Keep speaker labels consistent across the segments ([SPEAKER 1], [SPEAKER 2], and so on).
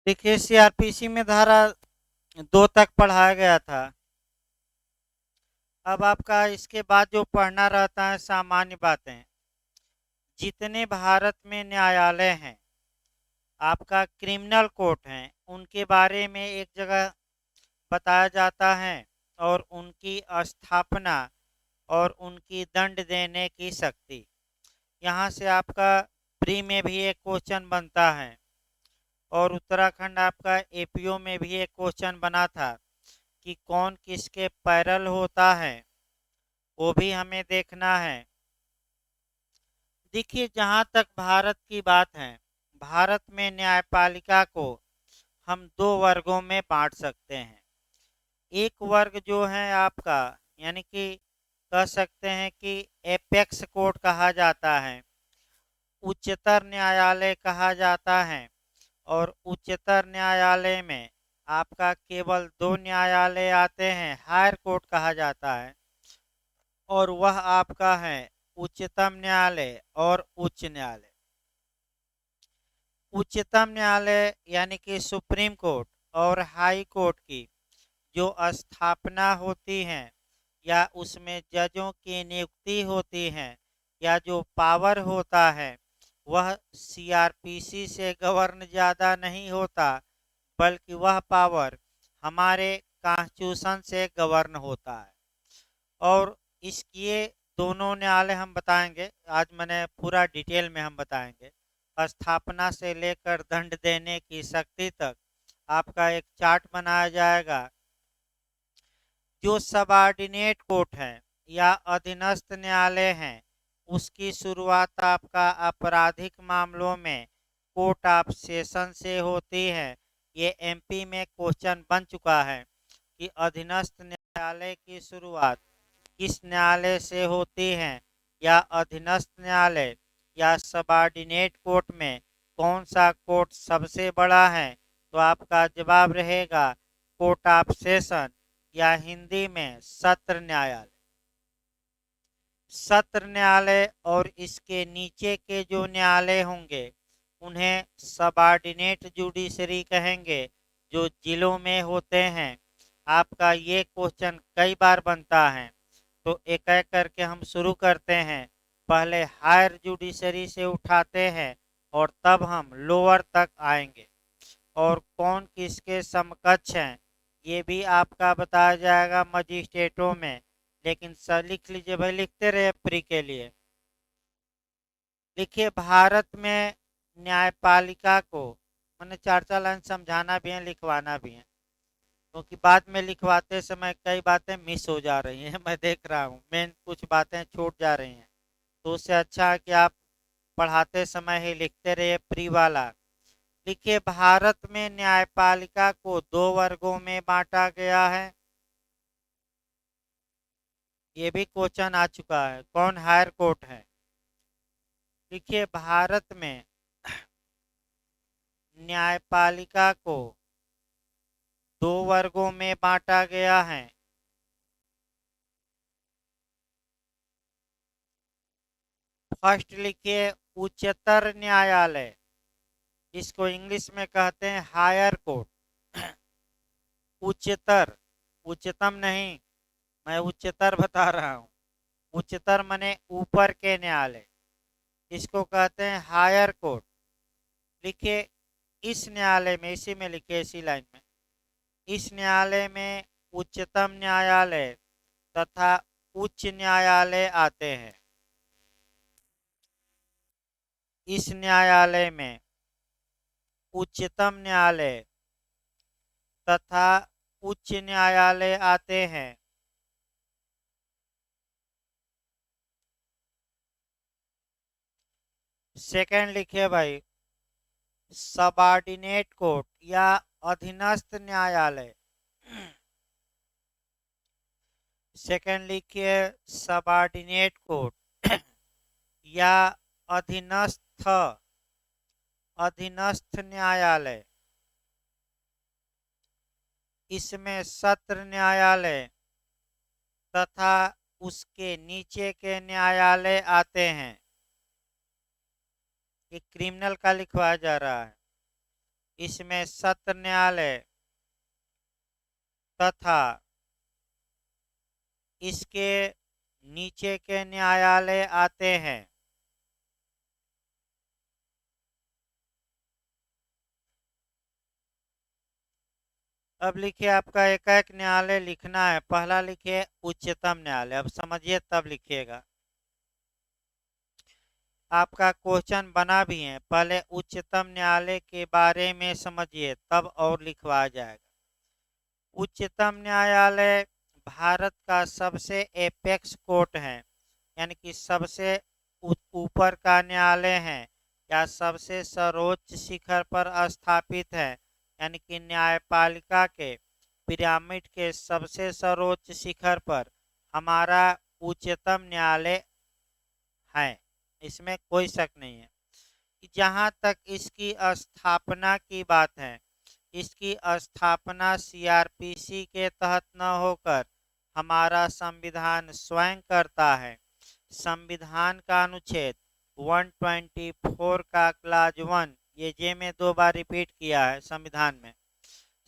[SPEAKER 1] देखिए, सीआरपीसी में धारा 2 तक पढ़ाया गया था। अब आपका इसके बाद जो पढ़ना रहता है सामान्य बातें। जितने भारत में न्यायालय हैं, आपका क्रिमिनल कोर्ट हैं, उनके बारे में एक जगह बताया जाता है और उनकी स्थापना और उनकी दंड देने की शक्ति। यहाँ से आपका प्री में भी एक क्वेश्चन बनता है और उत्तराखंड आपका एपीओ में भी एक क्वेश्चन बना था कि कौन किसके पैरल होता है, वो भी हमें देखना है। देखिए, जहाँ तक भारत की बात है, भारत में न्यायपालिका को हम दो वर्गों में बांट सकते हैं। एक वर्ग जो है आपका, यानी कि कह सकते हैं कि एपेक्स कोर्ट कहा जाता है, उच्चतर न्यायालय कहा जाता है। और उच्चतर न्यायालय में आपका केवल दो न्यायालय आते हैं, हायर कोर्ट कहा जाता है, और वह आपका है उच्चतम न्यायालय और उच्च न्यायालय। उच्चतम न्यायालय यानी कि सुप्रीम कोर्ट और हाई कोर्ट की जो स्थापना होती है या उसमें जजों की नियुक्ति होती है या जो पावर होता है, वह सीआरपीसी से गवर्न ज़्यादा नहीं होता, बल्कि वह पावर हमारे कॉन्स्टिट्यूशन से गवर्न होता है। और इसके दोनों न्यायालय हम बताएंगे, आज मैंने पूरा डिटेल में हम बताएंगे। स्थापना से लेकर दंड देने की शक्ति तक आपका एक चार्ट बनाया जाएगा। जो सबऑर्डिनेट कोर्ट है या अधीनस्थ न्यायालय हैं, उसकी शुरुआत आपका आपराधिक मामलों में कोर्ट ऑफ सेशन से होती है। ये एमपी में क्वेश्चन बन चुका है कि अधीनस्थ न्यायालय की शुरुआत किस न्यायालय से होती है, या अधीनस्थ न्यायालय या सबऑर्डिनेट कोर्ट में कौन सा कोर्ट सबसे बड़ा है। तो आपका जवाब रहेगा कोर्ट ऑफ सेशन, या हिंदी में सत्र न्यायालय। सत्र न्यायालय और इसके नीचे के जो न्यायालय होंगे उन्हें सबऑर्डिनेट जुडिशरी कहेंगे, जो जिलों में होते हैं। आपका ये क्वेश्चन कई बार बनता है, तो एक एक करके हम शुरू करते हैं। पहले हायर जुडिशरी से उठाते हैं और तब हम लोअर तक आएंगे, और कौन किसके समकक्ष हैं ये भी आपका बताया जाएगा मजिस्ट्रेटों में। लेकिन सर लिख लीजिए भाई, लिखते रहे प्री के लिए। देखिए, भारत में न्यायपालिका को मैंने चार चार लाइन समझाना भी है, लिखवाना भी है, क्योंकि बाद में लिखवाते समय कई बातें मिस हो जा रही हैं। मैं देख रहा हूँ मेन कुछ बातें छूट जा रही हैं, तो उससे अच्छा है कि आप पढ़ाते समय ही लिखते रहिए प्री वाला। देखिए, भारत में न्यायपालिका को दो वर्गों में बांटा गया है। ये भी क्वेश्चन आ चुका है, कौन हायर कोर्ट है। देखिए, भारत में न्यायपालिका को दो वर्गों में बांटा गया है। फर्स्ट लिखिए उच्चतर न्यायालय, जिसको इंग्लिश में कहते हैं हायर कोर्ट। उच्चतर, उच्चतम नहीं, मैं उच्चतर बता रहा हूँ। उच्चतर माने ऊपर के न्यायालय, इसको कहते हैं हायर कोर्ट। लिखिए, इस न्यायालय में, इसी में लिखिए, इसी लाइन में, इस न्यायालय में उच्चतम न्यायालय तथा उच्च न्यायालय आते हैं। इस न्यायालय में उच्चतम न्यायालय तथा उच्च न्यायालय आते हैं। सेकंड लिखिए भाई, सबऑर्डिनेट कोर्ट या अधीनस्थ न्यायालय। सेकंड लिखिए सबऑर्डिनेट कोर्ट या अधीनस्थ अधीनस्थ न्यायालय। इसमें सत्र न्यायालय तथा उसके नीचे के न्यायालय आते हैं। ये क्रिमिनल का लिखवाया जा रहा है। इसमें सत्र न्यायालय तथा इसके नीचे के न्यायालय आते हैं। अब लिखिए, आपका एक एक न्यायालय लिखना है। पहला लिखिए उच्चतम न्यायालय। अब समझिए तब लिखिएगा। आपका क्वेश्चन बना भी है, पहले उच्चतम न्यायालय के बारे में समझिए तब और लिखवाया जाएगा। उच्चतम न्यायालय भारत का सबसे एपेक्स कोर्ट है, यानी कि सबसे ऊपर का न्यायालय है, या सबसे सर्वोच्च शिखर पर स्थापित है, यानी कि न्यायपालिका के पिरामिड के सबसे सर्वोच्च शिखर पर हमारा उच्चतम न्यायालय है। इसमें कोई शक नहीं है। जहाँ तक इसकी स्थापना की बात है, इसकी स्थापना सीआरपीसी के तहत न होकर हमारा संविधान स्वयं करता है। संविधान का अनुच्छेद 124 का क्लाज 1, ये जे में 2 बार रिपीट किया है संविधान में।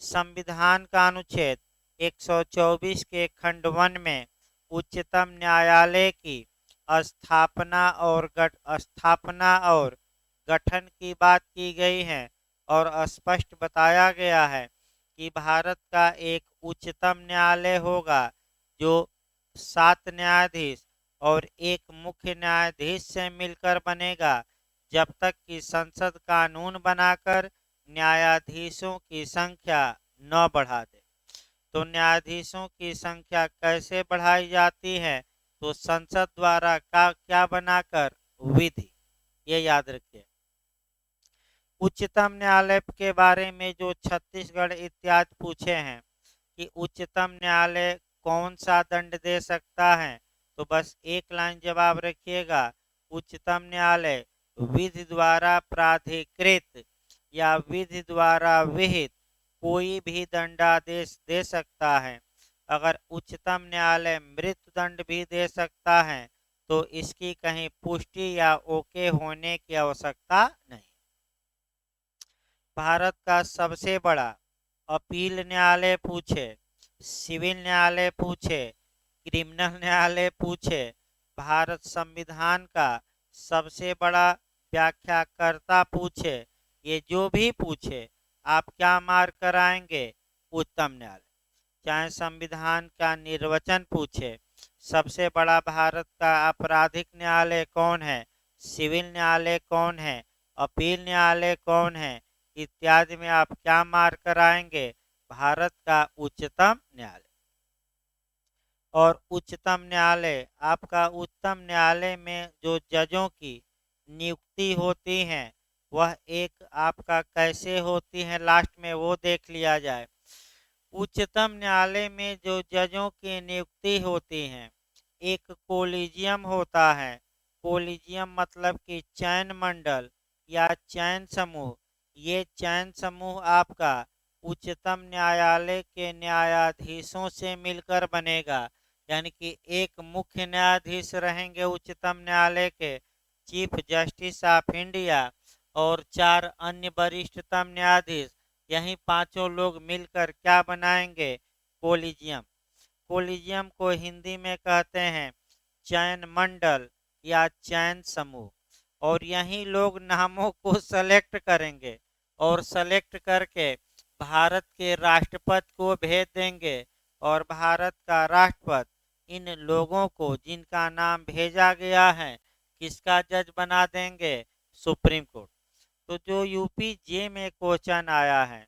[SPEAKER 1] संविधान का अनुच्छेद 124 के खंड 1 में उच्चतम न्यायालय की स्थापना और गठन की बात की गई है, और स्पष्ट बताया गया है कि भारत का एक उच्चतम न्यायालय होगा जो 7 न्यायाधीश और एक मुख्य न्यायाधीश से मिलकर बनेगा, जब तक कि संसद कानून बनाकर न्यायाधीशों की संख्या न बढ़ा दे। तो न्यायाधीशों की संख्या कैसे बढ़ाई जाती है? तो संसद द्वारा क्या बनाकर? विधि। ये याद रखिए। उच्चतम न्यायालय के बारे में जो छत्तीसगढ़ इत्यादि पूछे हैं कि उच्चतम न्यायालय कौन सा दंड दे सकता है, तो बस एक लाइन जवाब रखिएगा। उच्चतम न्यायालय विधि द्वारा प्राधिकृत या विधि द्वारा विहित कोई भी दंडादेश दे सकता है। अगर उच्चतम न्यायालय मृत्यु दंड भी दे सकता है तो इसकी कहीं पुष्टि या ओके होने की आवश्यकता नहीं। भारत का सबसे बड़ा अपील न्यायालय पूछे, सिविल न्यायालय पूछे, क्रिमिनल न्यायालय पूछे, भारत संविधान का सबसे बड़ा व्याख्याकर्ता पूछे, ये जो भी पूछे आप क्या मार्क कराएंगे? उच्चतम न्यायालय। चाहे संविधान का निर्वचन पूछे, सबसे बड़ा भारत का आपराधिक न्यायालय कौन है, सिविल न्यायालय कौन है, अपील न्यायालय कौन है, इत्यादि में आप क्या मार्क कराएंगे? भारत का उच्चतम न्यायालय। और उच्चतम न्यायालय, आपका उच्चतम न्यायालय में जो जजों की नियुक्ति होती है वह एक आपका कैसे होती है, लास्ट में वो देख लिया जाए। उच्चतम न्यायालय में जो जजों की नियुक्ति होती है, एक कोलिजियम होता है। कोलिजियम मतलब कि चयन मंडल या चयन समूह। ये चयन समूह आपका उच्चतम न्यायालय के न्यायाधीशों से मिलकर बनेगा, यानी कि एक मुख्य न्यायाधीश रहेंगे उच्चतम न्यायालय के, चीफ जस्टिस ऑफ इंडिया, और 4 अन्य वरिष्ठतम न्यायाधीश। यही पांचों लोग मिलकर क्या बनाएंगे? कोलिजियम। कोलिजियम को हिंदी में कहते हैं चयन मंडल या चयन समूह। और यही लोग नामों को सेलेक्ट करेंगे और सेलेक्ट करके भारत के राष्ट्रपति को भेज देंगे, और भारत का राष्ट्रपति इन लोगों को जिनका नाम भेजा गया है किसका जज बना देंगे? Supreme court. तो जो यूपी जे में क्वेश्चन आया है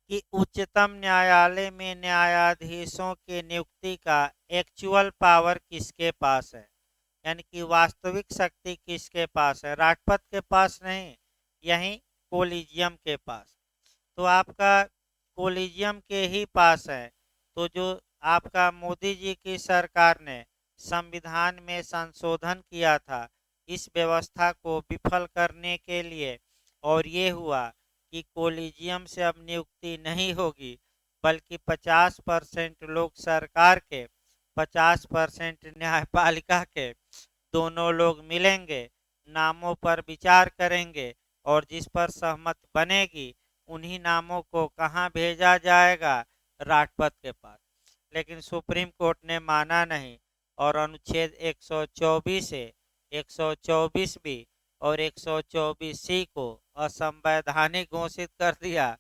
[SPEAKER 1] कि उच्चतम न्यायालय में न्यायाधीशों की नियुक्ति का एक्चुअल पावर किसके पास है, यानी कि वास्तविक शक्ति किसके पास है? राष्ट्रपति के पास नहीं, यही कोलिजियम के पास। तो आपका कोलिजियम के ही पास है। तो जो आपका मोदी जी की सरकार ने संविधान में संशोधन किया था इस व्यवस्था को विफल करने के लिए, और ये हुआ कि कोलिजियम से अब नियुक्ति नहीं होगी, बल्कि 50% लोग सरकार के, 50% न्यायपालिका के, दोनों लोग मिलेंगे, नामों पर विचार करेंगे, और जिस पर सहमति बनेगी उन्हीं नामों को कहाँ भेजा जाएगा, राष्ट्रपति के पास। लेकिन सुप्रीम कोर्ट ने माना नहीं और अनुच्छेद 124 से 124 बी और 124 सी को असंवैधानिक घोषित कर दिया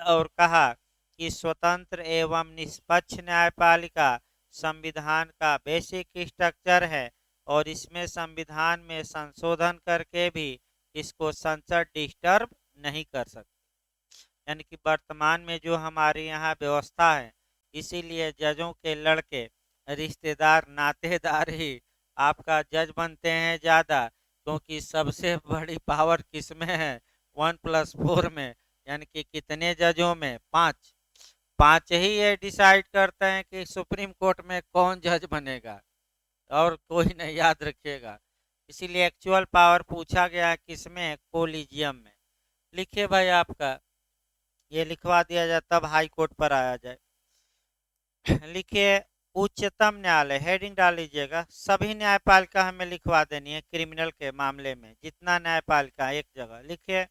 [SPEAKER 1] और कहा कि स्वतंत्र एवं निष्पक्ष न्यायपालिका संविधान का बेसिक स्ट्रक्चर है और इसमें संविधान में संशोधन करके भी इसको संसद डिस्टर्ब नहीं कर सकती। यानी कि वर्तमान में जो हमारे यहाँ व्यवस्था है, इसीलिए जजों के लड़के रिश्तेदार नातेदार ही आपका जज बनते हैं ज़्यादा, क्योंकि सबसे बड़ी पावर किसमें है, 1+4 में। यानी कि कितने जजों में, 5। 5 ही ये डिसाइड करते हैं कि सुप्रीम कोर्ट में कौन जज बनेगा, और कोई नहीं, याद रखिएगा। इसीलिए एक्चुअल पावर पूछा गया है किसमें, कोलिजियम में। लिखिए भाई, आपका ये लिखवा दिया जाए तब हाई कोर्ट पर आया जाए। लिखिए उच्चतम न्यायालय, हेडिंग डाल लीजिएगा। सभी न्यायपालिका हमें लिखवा देनी है क्रिमिनल के मामले में, जितना न्यायपालिका एक जगह लिखिए।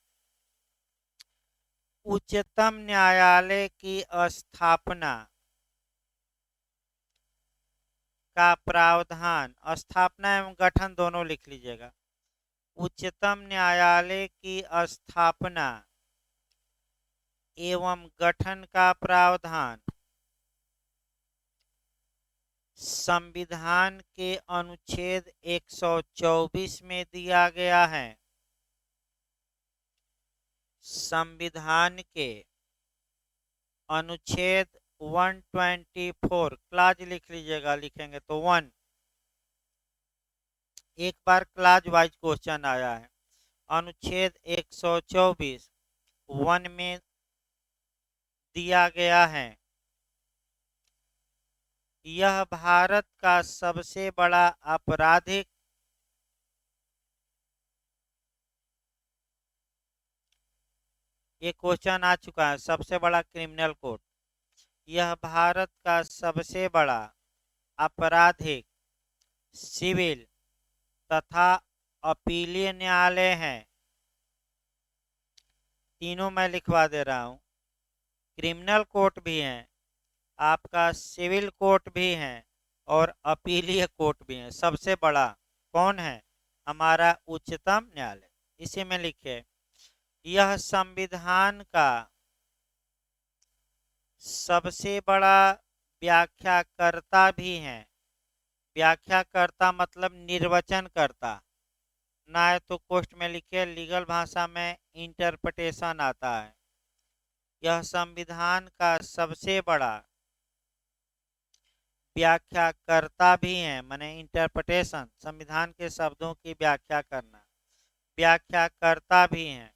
[SPEAKER 1] उच्चतम न्यायालय की स्थापना का प्रावधान, स्थापना एवं गठन दोनों लिख लीजिएगा। उच्चतम न्यायालय की स्थापना एवं गठन का प्रावधान संविधान के अनुच्छेद 124 में दिया गया है। संविधान के अनुच्छेद 124, क्लाज लिख लीजिएगा, लिखेंगे तो 1। एक बार क्लाज वाइज क्वेश्चन आया है। अनुच्छेद 124 1 में दिया गया है, यह भारत का सबसे बड़ा आपराधिक ये क्वेश्चन आ चुका है, सबसे बड़ा क्रिमिनल कोर्ट। यह भारत का सबसे बड़ा आपराधिक, सिविल तथा अपीलीय न्यायालय है। तीनों मैं लिखवा दे रहा हूँ। क्रिमिनल कोर्ट भी है, आपका सिविल कोर्ट भी है और अपीलीय कोर्ट भी है। सबसे बड़ा कौन है, हमारा उच्चतम न्यायालय। इसी में लिखे, यह संविधान का सबसे बड़ा व्याख्याकर्ता भी है। व्याख्याकर्ता मतलब निर्वचनकर्ता, ना है तो कोष्ट में लिखे, लीगल भाषा में इंटरप्रिटेशन आता है। यह संविधान का सबसे बड़ा व्याख्याकर्ता भी है, माने इंटरप्रिटेशन, संविधान के शब्दों की व्याख्या करना, व्याख्याकर्ता भी हैं।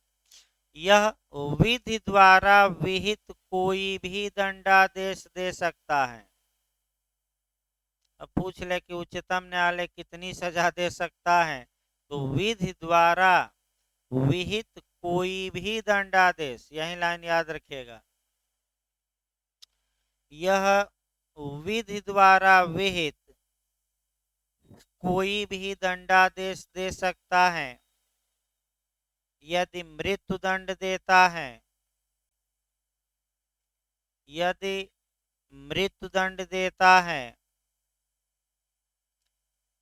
[SPEAKER 1] यह विधि द्वारा विहित कोई भी दंडादेश दे सकता है। अब पूछ ले कि उच्चतम न्यायालय कितनी सजा दे सकता है, तो विधि द्वारा विहित कोई भी दंडादेश, यही लाइन याद रखिएगा। यह विधि द्वारा विहित कोई भी दंडादेश दे सकता है यदि मृत्युदंड देता है, यदि मृत्युदंड देता है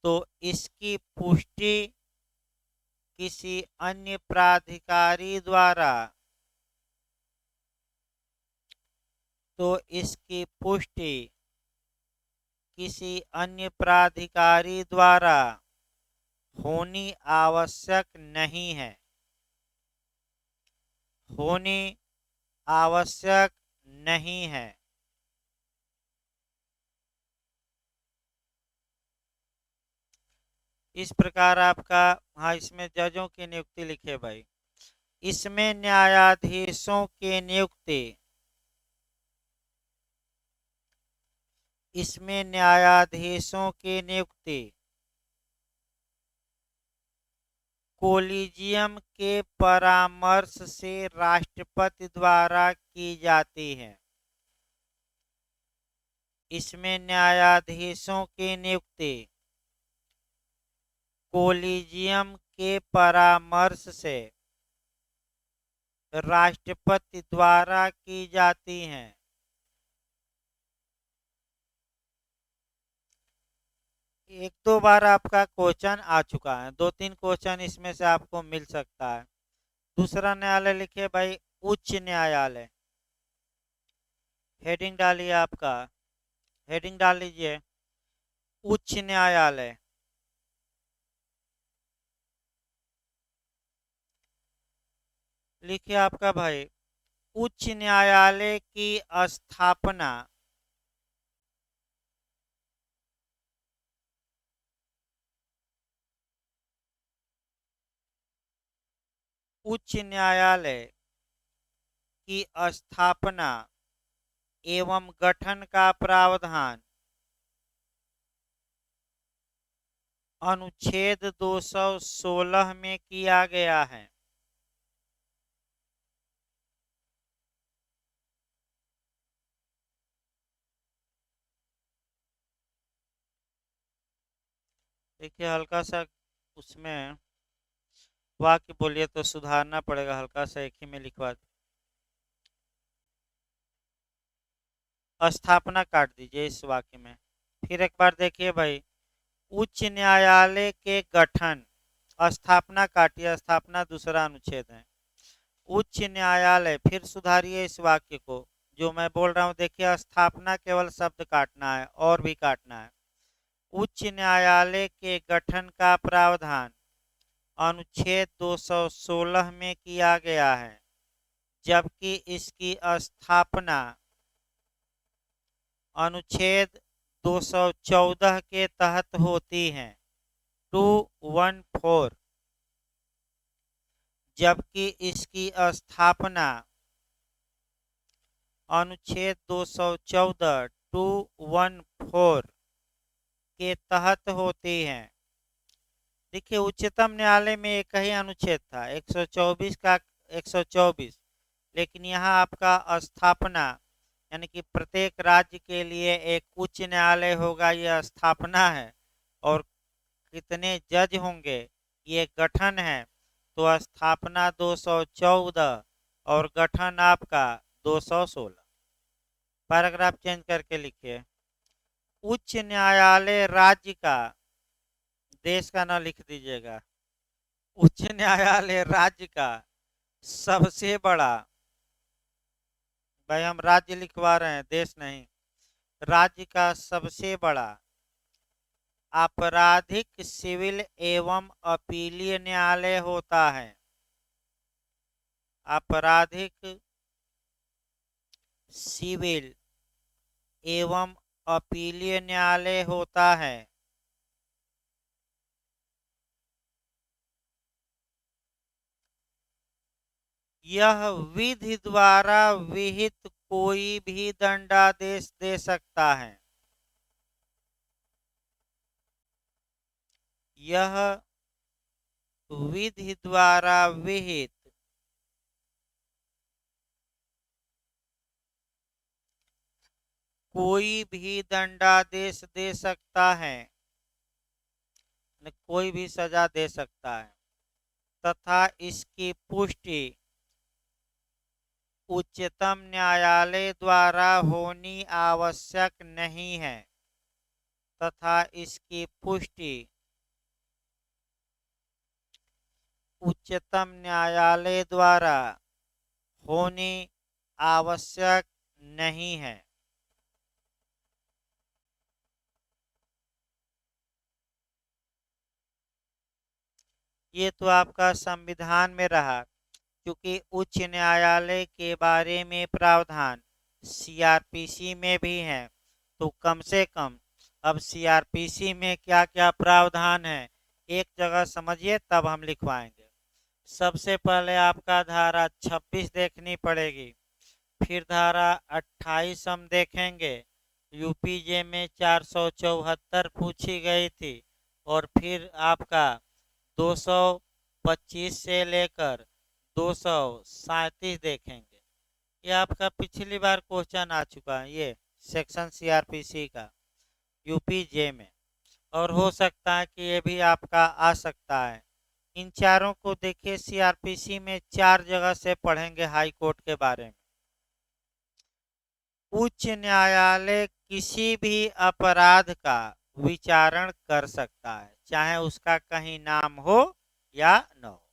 [SPEAKER 1] तो इसकी पुष्टि किसी अन्य प्राधिकारी द्वारा, तो इसकी पुष्टि किसी अन्य प्राधिकारी द्वारा होनी आवश्यक नहीं है, होनी आवश्यक नहीं है। इस प्रकार आपका, हाँ, इसमें जजों की नियुक्ति लिखे भाई। इसमें न्यायाधीशों की नियुक्ति, इसमें न्यायाधीशों की नियुक्ति कोलिजियम के परामर्श से राष्ट्रपति द्वारा की जाती है। इसमें न्यायाधीशों की नियुक्ति कोलिजियम के परामर्श से राष्ट्रपति द्वारा की जाती हैं। एक दो बार आपका क्वेश्चन आ चुका है, दो तीन क्वेश्चन इसमें से आपको मिल सकता है। दूसरा न्यायालय लिखिए भाई, उच्च न्यायालय। हेडिंग डालिए आपका, हेडिंग डाल लीजिए, उच्च न्यायालय। लिखिए आपका भाई, उच्च न्यायालय की स्थापना उच्च न्यायालय की स्थापना एवं गठन का प्रावधान अनुच्छेद 216 में किया गया है। देखिए हल्का सा उसमें वाक्य बोलिए तो सुधारना पड़ेगा, हल्का सा एक ही में लिखवा। स्थापना काट दीजिए इस वाक्य में। फिर एक बार देखिए भाई, उच्च न्यायालय के गठन, स्थापना काटिए, स्थापना दूसरा अनुच्छेद है। उच्च न्यायालय, फिर सुधारिए इस वाक्य को, जो मैं बोल रहा हूँ देखिए, स्थापना केवल शब्द काटना है और भी काटना है। उच्च न्यायालय के गठन का प्रावधान अनुच्छेद 216 में किया गया है, जबकि इसकी स्थापना अनुच्छेद 214 के तहत होती है, 214, जबकि इसकी स्थापना अनुच्छेद 214 214 के तहत होती है। देखिए उच्चतम न्यायालय में एक ही अनुच्छेद था, 124 का 124, लेकिन यहाँ आपका स्थापना यानी कि प्रत्येक राज्य के लिए एक उच्च न्यायालय होगा, यह स्थापना है। और कितने जज होंगे, ये गठन है। तो स्थापना 214 और गठन आपका 216। पैराग्राफ चेंज करके लिखिए, उच्च न्यायालय राज्य का, देश का ना लिख दीजिएगा, उच्च न्यायालय राज्य का सबसे बड़ा, भाई हम राज्य लिखवा रहे हैं, देश नहीं, राज्य का सबसे बड़ा आपराधिक सिविल एवं अपीलीय न्यायालय होता है। आपराधिक सिविल एवं अपीलीय न्यायालय होता है। यह विधि द्वारा विहित कोई भी दंडादेश दे सकता है। यह विधि द्वारा विहित कोई भी दंडादेश दे सकता है, कोई भी सजा दे सकता है, तथा इसकी पुष्टि उच्चतम न्यायालय द्वारा होनी आवश्यक नहीं है, तथा इसकी पुष्टि उच्चतम न्यायालय द्वारा होनी आवश्यक नहीं है। ये तो आपका संविधान में रहा, क्योंकि उच्च न्यायालय के बारे में प्रावधान सीआरपीसी में भी है। तो कम से कम अब सीआरपीसी में क्या क्या प्रावधान है एक जगह समझिए, तब हम लिखवाएंगे। सबसे पहले आपका धारा 26 देखनी पड़ेगी, फिर धारा 28 हम देखेंगे, यूपीजे में 474 पूछी गई थी, और फिर आपका 225 से लेकर 237 देखेंगे। ये आपका पिछली बार क्वेश्चन आ चुका है, ये सेक्शन सीआरपीसी का यूपीजे में, और हो सकता है कि ये भी आपका आ सकता है। इन चारों को देखिए, सीआरपीसी में 4 जगह से पढ़ेंगे हाई कोर्ट के बारे में। उच्च न्यायालय किसी भी अपराध का विचारण कर सकता है, चाहे उसका कहीं नाम हो या न हो।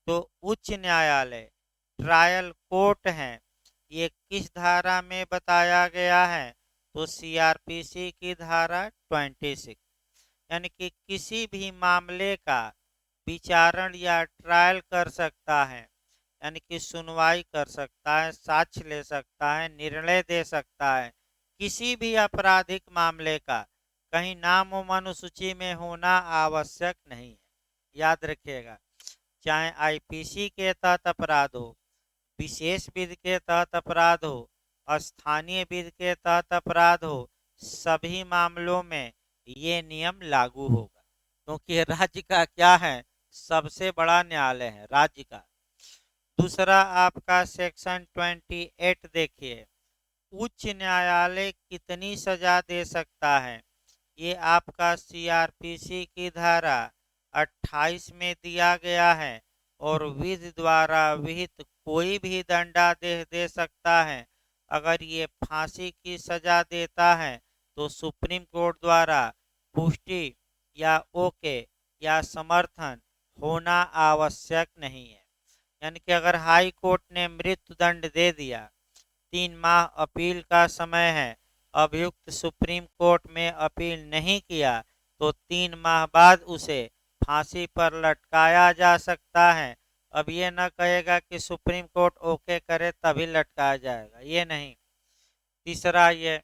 [SPEAKER 1] तो उच्च न्यायालय ट्रायल कोर्ट है, ये किस धारा में बताया गया है? तो सीआरपीसी की धारा 26। यानी कि किसी भी मामले का विचारण या ट्रायल कर सकता है, यानी कि सुनवाई कर सकता है, साक्ष्य ले सकता है, निर्णय दे सकता है किसी भी आपराधिक मामले का। कहीं नाम व अनुसूची में होना आवश्यक नहीं है, याद रखिएगा। चाहे आईपीसी के तहत अपराध हो, विशेष विधि के तहत अपराध हो, स्थानीय विधि के तहत अपराध हो, सभी मामलों में ये नियम लागू होगा, क्योंकि राज्य का क्या है? सबसे बड़ा न्यायालय है राज्य का। दूसरा आपका सेक्शन 28 देखिए, उच्च न्यायालय कितनी सजा दे सकता है? ये आपका सीआरपीसी की धारा 28 में दिया गया है। और विधि द्वारा विहित कोई भी दंडादेश दे सकता है। अगर ये फांसी की सजा देता है तो सुप्रीम कोर्ट द्वारा पुष्टि या ओके या समर्थन होना आवश्यक नहीं है। यानी कि अगर हाई कोर्ट ने मृत्यु दंड दे दिया, 3 माह अपील का समय है, अभियुक्त सुप्रीम कोर्ट में अपील नहीं किया, तो 3 माह बाद उसे फांसी पर लटकाया जा सकता है। अब ये न कहेगा कि सुप्रीम कोर्ट ओके करे तभी लटकाया जाएगा, ये नहीं। तीसरा, ये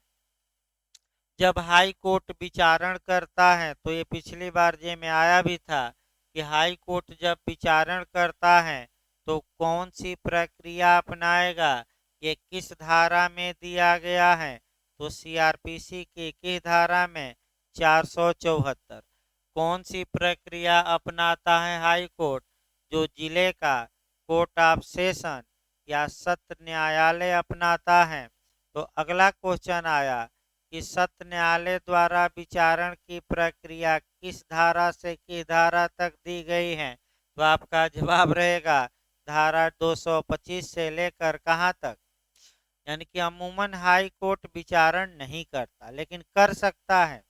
[SPEAKER 1] जब हाई कोर्ट विचारण करता है, तो ये पिछली बार जे में आया भी था कि हाई कोर्ट जब विचारण करता है तो कौन सी प्रक्रिया अपनाएगा, ये किस धारा में दिया गया है? तो सीआरपीसी की किस धारा में? 474। कौन सी प्रक्रिया अपनाता है हाई कोर्ट? जो जिले का कोर्ट ऑफ सेशन या सत्र न्यायालय अपनाता है। तो अगला क्वेश्चन आया कि सत्र न्यायालय द्वारा विचारण की प्रक्रिया किस धारा से किस धारा तक दी गई है? तो आपका जवाब रहेगा धारा 225 से लेकर कहाँ तक? यानी कि अमूमन हाई कोर्ट विचारण नहीं करता, लेकिन कर सकता है।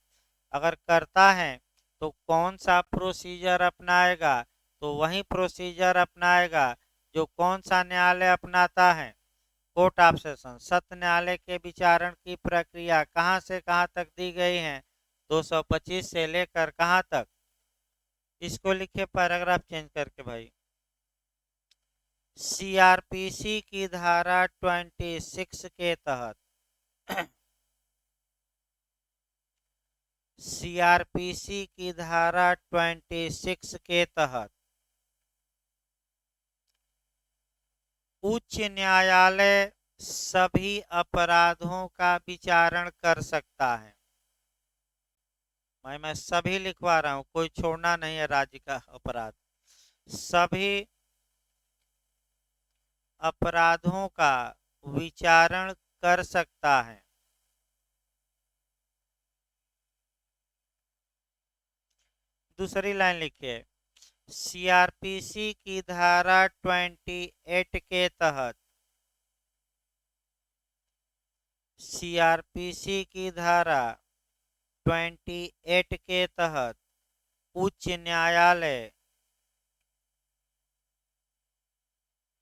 [SPEAKER 1] अगर करता है तो कौन सा प्रोसीजर अपनाएगा? तो वही प्रोसीजर अपनाएगा जो कौन सा न्यायालय अपनाता है? Court of session. सत्र न्यायालय के विचारण की प्रक्रिया कहां से कहां तक दी गई है? 225 से लेकर कहां तक? इसको लिखिए पैराग्राफ चेंज करके भाई। सीआरपीसी की धारा 26 के तहत सीआरपीसी की धारा 26 के तहत उच्च न्यायालय सभी अपराधों का विचारण कर सकता है। मैं सभी लिखवा रहा हूं, कोई छोड़ना नहीं है राज्य का अपराध। सभी अपराधों का विचारण कर सकता है। दूसरी लाइन लिखिए, सीआरपीसी की धारा 28 के तहत सीआरपीसी की धारा 28 के तहत उच्च न्यायालय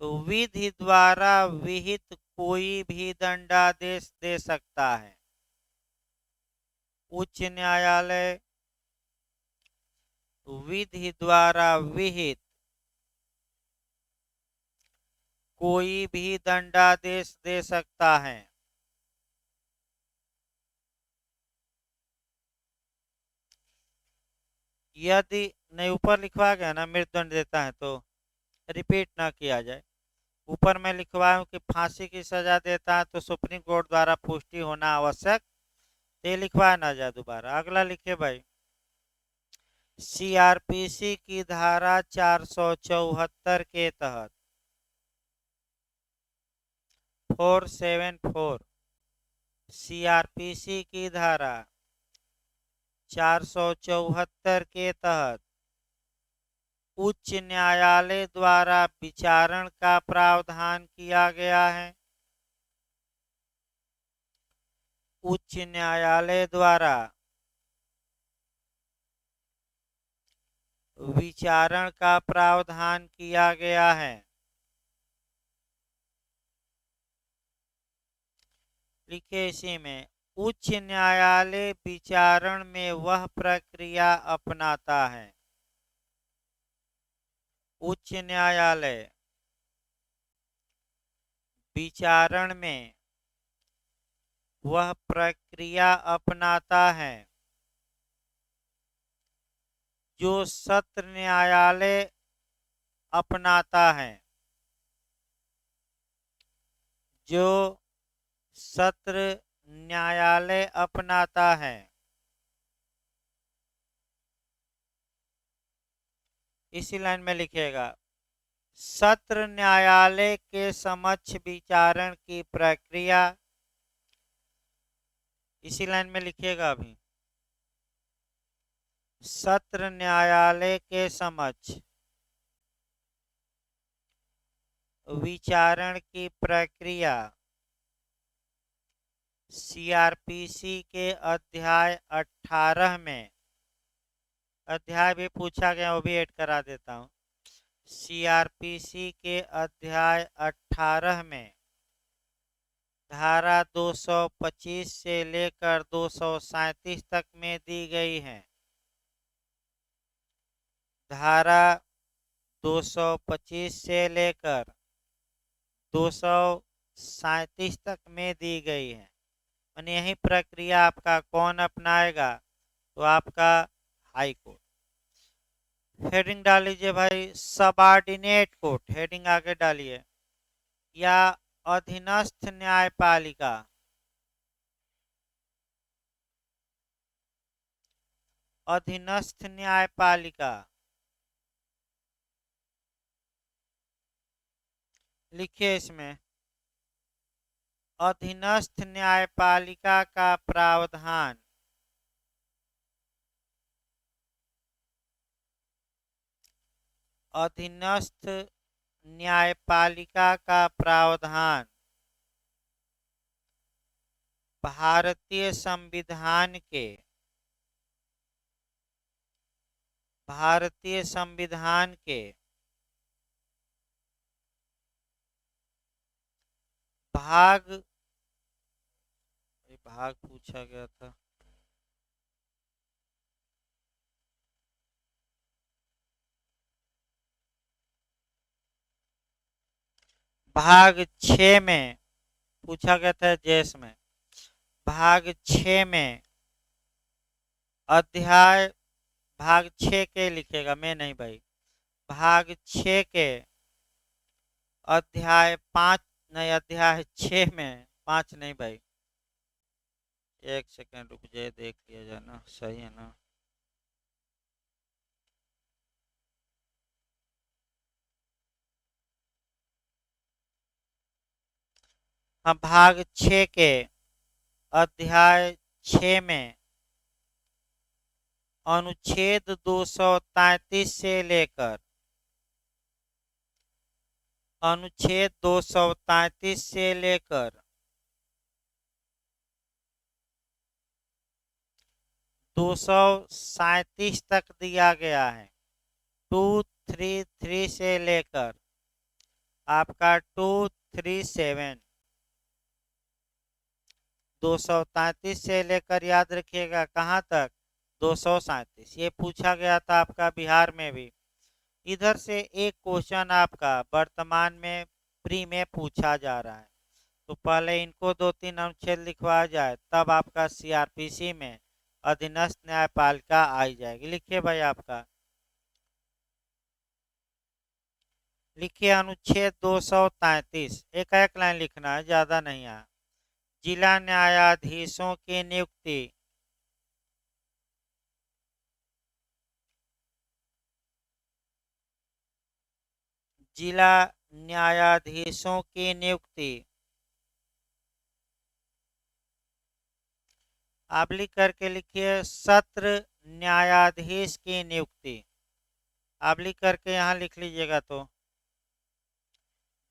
[SPEAKER 1] विधि द्वारा विहित कोई भी दंडादेश दे सकता है। उच्च न्यायालय विधि द्वारा विहित कोई भी दंडादेश दे सकता है। यदि नहीं, ऊपर लिखवा गया ना मृत्युदंड देता है, तो रिपीट ना किया जाए। ऊपर मैं लिखवाया हूं कि फांसी की सजा देता है तो सुप्रीम कोर्ट द्वारा पुष्टि होना आवश्यक, ये लिखवाया ना जाए दोबारा। अगला लिखिए भाई, सीआरपीसी की धारा 474 के तहत 474 सीआरपीसी की धारा 474 के तहत उच्च न्यायालय द्वारा विचारण का प्रावधान किया गया है। उच्च न्यायालय द्वारा विचारण का प्रावधान किया गया है। लिखिए इसी में, उच्च न्यायालय विचारण में वह प्रक्रिया अपनाता है। उच्च न्यायालय विचारण में वह प्रक्रिया अपनाता है जो सत्र न्यायालय अपनाता है। जो सत्र न्यायालय अपनाता है। इसी लाइन में लिखिएगा, सत्र न्यायालय के समक्ष विचारण की प्रक्रिया। इसी लाइन में लिखिएगा अभी, सत्र न्यायालय के समक्ष विचारण की प्रक्रिया सीआरपीसी के अध्याय 18 में, अध्याय भी पूछा गया वो भी ऐड करा देता हूँ। सीआरपीसी के अध्याय 18 में धारा 225 से लेकर 237 तक में दी गई है। धारा 225 से लेकर 237 तक में दी गई है। यानी यही प्रक्रिया आपका कौन अपनाएगा? तो आपका हाई कोर्ट। हेडिंग डाल लीजिए भाई, सबऑर्डिनेट कोर्ट, हेडिंग आगे डालिए, या अधीनस्थ न्यायपालिका। अधीनस्थ न्यायपालिका लिखिए इसमें, अधीनस्थ न्यायपालिका का प्रावधान अधीनस्थ न्यायपालिका का प्रावधान भारतीय संविधान के भाग भाग पूछा गया था, भाग 6 में पूछा गया था, जैस में भाग 6 में अध्याय, भाग 6 के लिखेगा, मैं नहीं भाई, भाग 6 के अध्याय 5 नहीं, अध्याय 6 में 5 नहीं भाई, एक सेकंड रुक जाए, देख लिया जाए ना, सही है ना। हाँ, भाग 6 के अध्याय 6 में अनुच्छेद 233 से लेकर अनुच्छेद 233 से लेकर 237 तक दिया गया है। 233 से लेकर आपका 237, 233 से लेकर याद रखिएगा कहाँ तक, 237। ये पूछा गया था आपका बिहार में भी। इधर से एक क्वेश्चन आपका वर्तमान में प्री में पूछा जा रहा है, तो पहले इनको 2-3 अनुच्छेद लिखवा जाए, तब आपका सीआरपीसी में अधीनस्थ न्यायपालिका आई जाएगी। लिखिए भाई आपका, लिखिए अनुच्छेद 233, एक लाइन लिखना है, ज्यादा नहीं है। जिला न्यायाधीशों की नियुक्ति जिला न्यायाधीशों की नियुक्ति आप लिख करके लिखिए, सत्र न्यायाधीश की नियुक्ति। आप लिख करके यहाँ लिख लीजिएगा। तो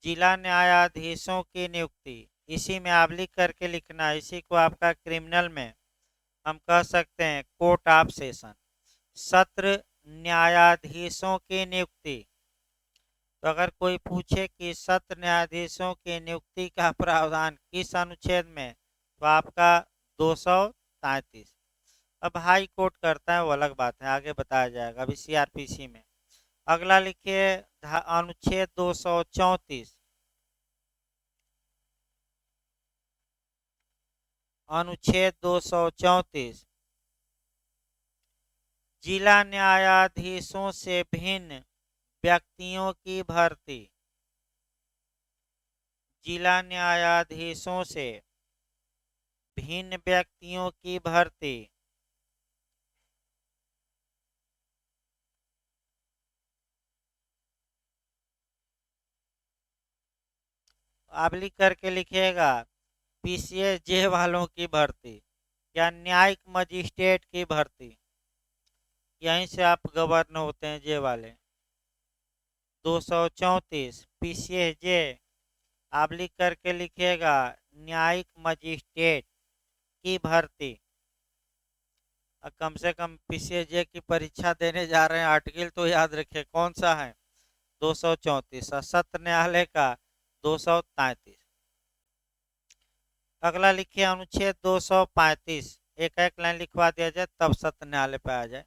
[SPEAKER 1] जिला न्यायाधीशों की नियुक्ति, इसी में आप लिख करके लिखना, इसी को आपका क्रिमिनल में हम कह सकते हैं कोर्ट ऑफ सेशन। सत्र न्यायाधीशों की नियुक्ति। तो अगर कोई पूछे कि सत्र न्यायाधीशों की नियुक्ति का प्रावधान किस अनुच्छेद में, तो आपका 233। अब हाई कोर्ट करता है वो अलग बात है, आगे बताया जाएगा अभी सीआरपीसी में। अगला लिखिए अनुच्छेद 234। अनुच्छेद 234 जिला न्यायाधीशों से भिन्न व्यक्तियों की भर्ती। जिला न्यायाधीशों से भिन्न व्यक्तियों की भर्ती। आप लिख करके लिखिएगा पीसीएस जे वालों की भर्ती या न्यायिक मजिस्ट्रेट की भर्ती, यहीं से आप गवर्न होते हैं जे वाले। 234 पीसीएस जे, आप लिख करके लिखिएगा न्यायिक मजिस्ट्रेट की भर्ती। कम से कम पीसीएस जे की परीक्षा देने जा रहे हैं, आर्टिकल तो याद रखिए कौन सा है, 234। सत्र न्यायालय का 233। अगला लिखिए अनुच्छेद 235। एक एक लाइन लिखवा दिया जाए तब सत्र न्यायालय पे आ जाए।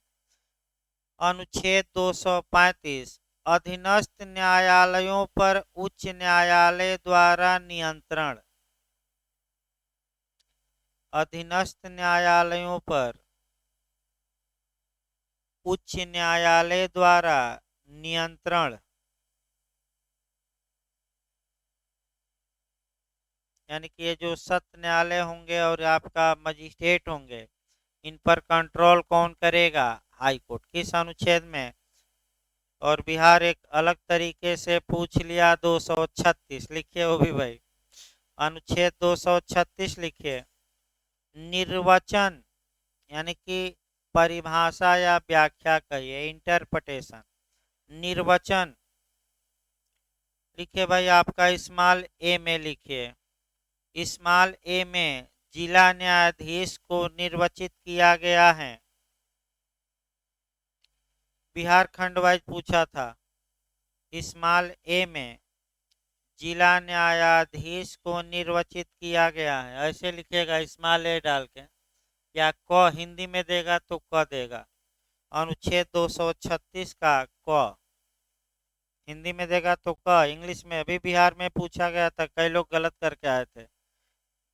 [SPEAKER 1] अनुच्छेद 235 अधीनस्थ न्यायालयों पर उच्च न्यायालय द्वारा नियंत्रण। अधीनस्थ न्यायालयों पर उच्च न्यायालय द्वारा नियंत्रण, यानी कि ये जो सत्र न्यायालय होंगे और आपका मजिस्ट्रेट होंगे, इन पर कंट्रोल कौन करेगा, हाई कोर्ट। किस अनुच्छेद में, और बिहार एक अलग तरीके से पूछ लिया 236। लिखिए वो भी भाई, अनुच्छेद 236 लिखिए। निर्वचन यानी कि परिभाषा या व्याख्या कहिए, इंटरप्रिटेशन। निर्वचन लिखिए भाई आपका स्मॉल ए में लिखिए। स्मॉल ए में जिला न्यायाधीश को निर्वाचित किया गया है। बिहार खंड वाइज पूछा था। स्मॉल ए में जिला न्यायाधीश को निर्वाचित किया गया है, ऐसे लिखिएगा स्मॉल ए डाल के, या क हिंदी में देगा तो क देगा। अनुच्छेद 236 का क हिंदी में देगा तो क, इंग्लिश में अभी बिहार में पूछा गया था, कई लोग गलत करके आए थे।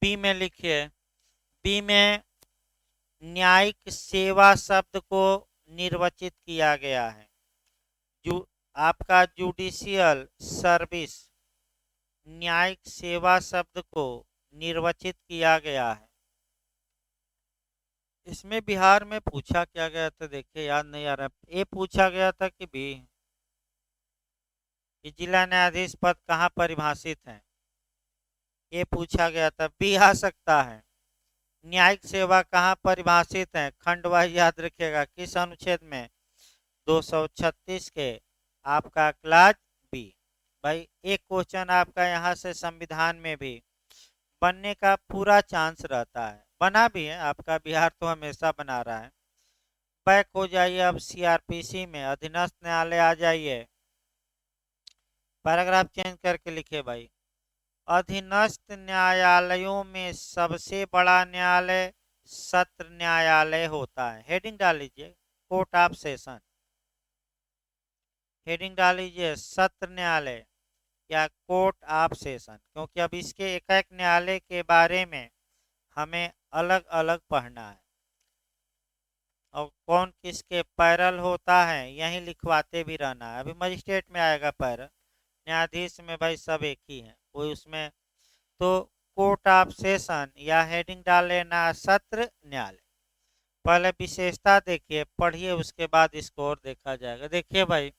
[SPEAKER 1] बी में लिखिए, बी में न्यायिक सेवा शब्द को निर्वाचित किया गया है। जो आपका जुडिशियल सर्विस, न्यायिक सेवा शब्द को निर्वाचित किया गया है। इसमें बिहार में पूछा क्या गया था, देखिए याद नहीं आ रहा। ए पूछा गया था कि बी, कि जिला न्यायाधीश पद कहाँ परिभाषित है, ये पूछा गया था। बी आ सकता है, न्यायिक सेवा कहाँ परिभाषित है, खंडवाही याद रखिएगा किस अनुच्छेद में, 236 के आपका क्लास बी। भाई एक क्वेश्चन आपका यहाँ से संविधान में भी बनने का पूरा चांस रहता है, बना भी है आपका, बिहार तो हमेशा बना रहा है। बैक हो जाइए अब सीआरपीसी में, अधीनस्थ न्यायालय आ जाइए, पैराग्राफ चेंज करके लिखे भाई। अधीनस्थ न्यायालयों में सबसे बड़ा न्यायालय सत्र न्यायालय होता है। हेडिंग डाल लीजिए कोर्ट ऑफ सेशन, हेडिंग डाल लीजिए सत्र न्यायालय या कोर्ट ऑफ सेशन, क्योंकि अब इसके एक एक न्यायालय के बारे में हमें अलग अलग पढ़ना है, और कौन किसके पैरल होता है यही लिखवाते भी रहना है। अभी मजिस्ट्रेट में आएगा पैरल, न्यायाधीश में भाई सब एक ही है कोई उसमें। तो कोर्ट ऑफ सेशन या हेडिंग डाल लेना सत्र न्यायालय। पहले विशेषता देखिए, पढ़िए, उसके बाद इसको और देखा जाएगा। देखिए भाई,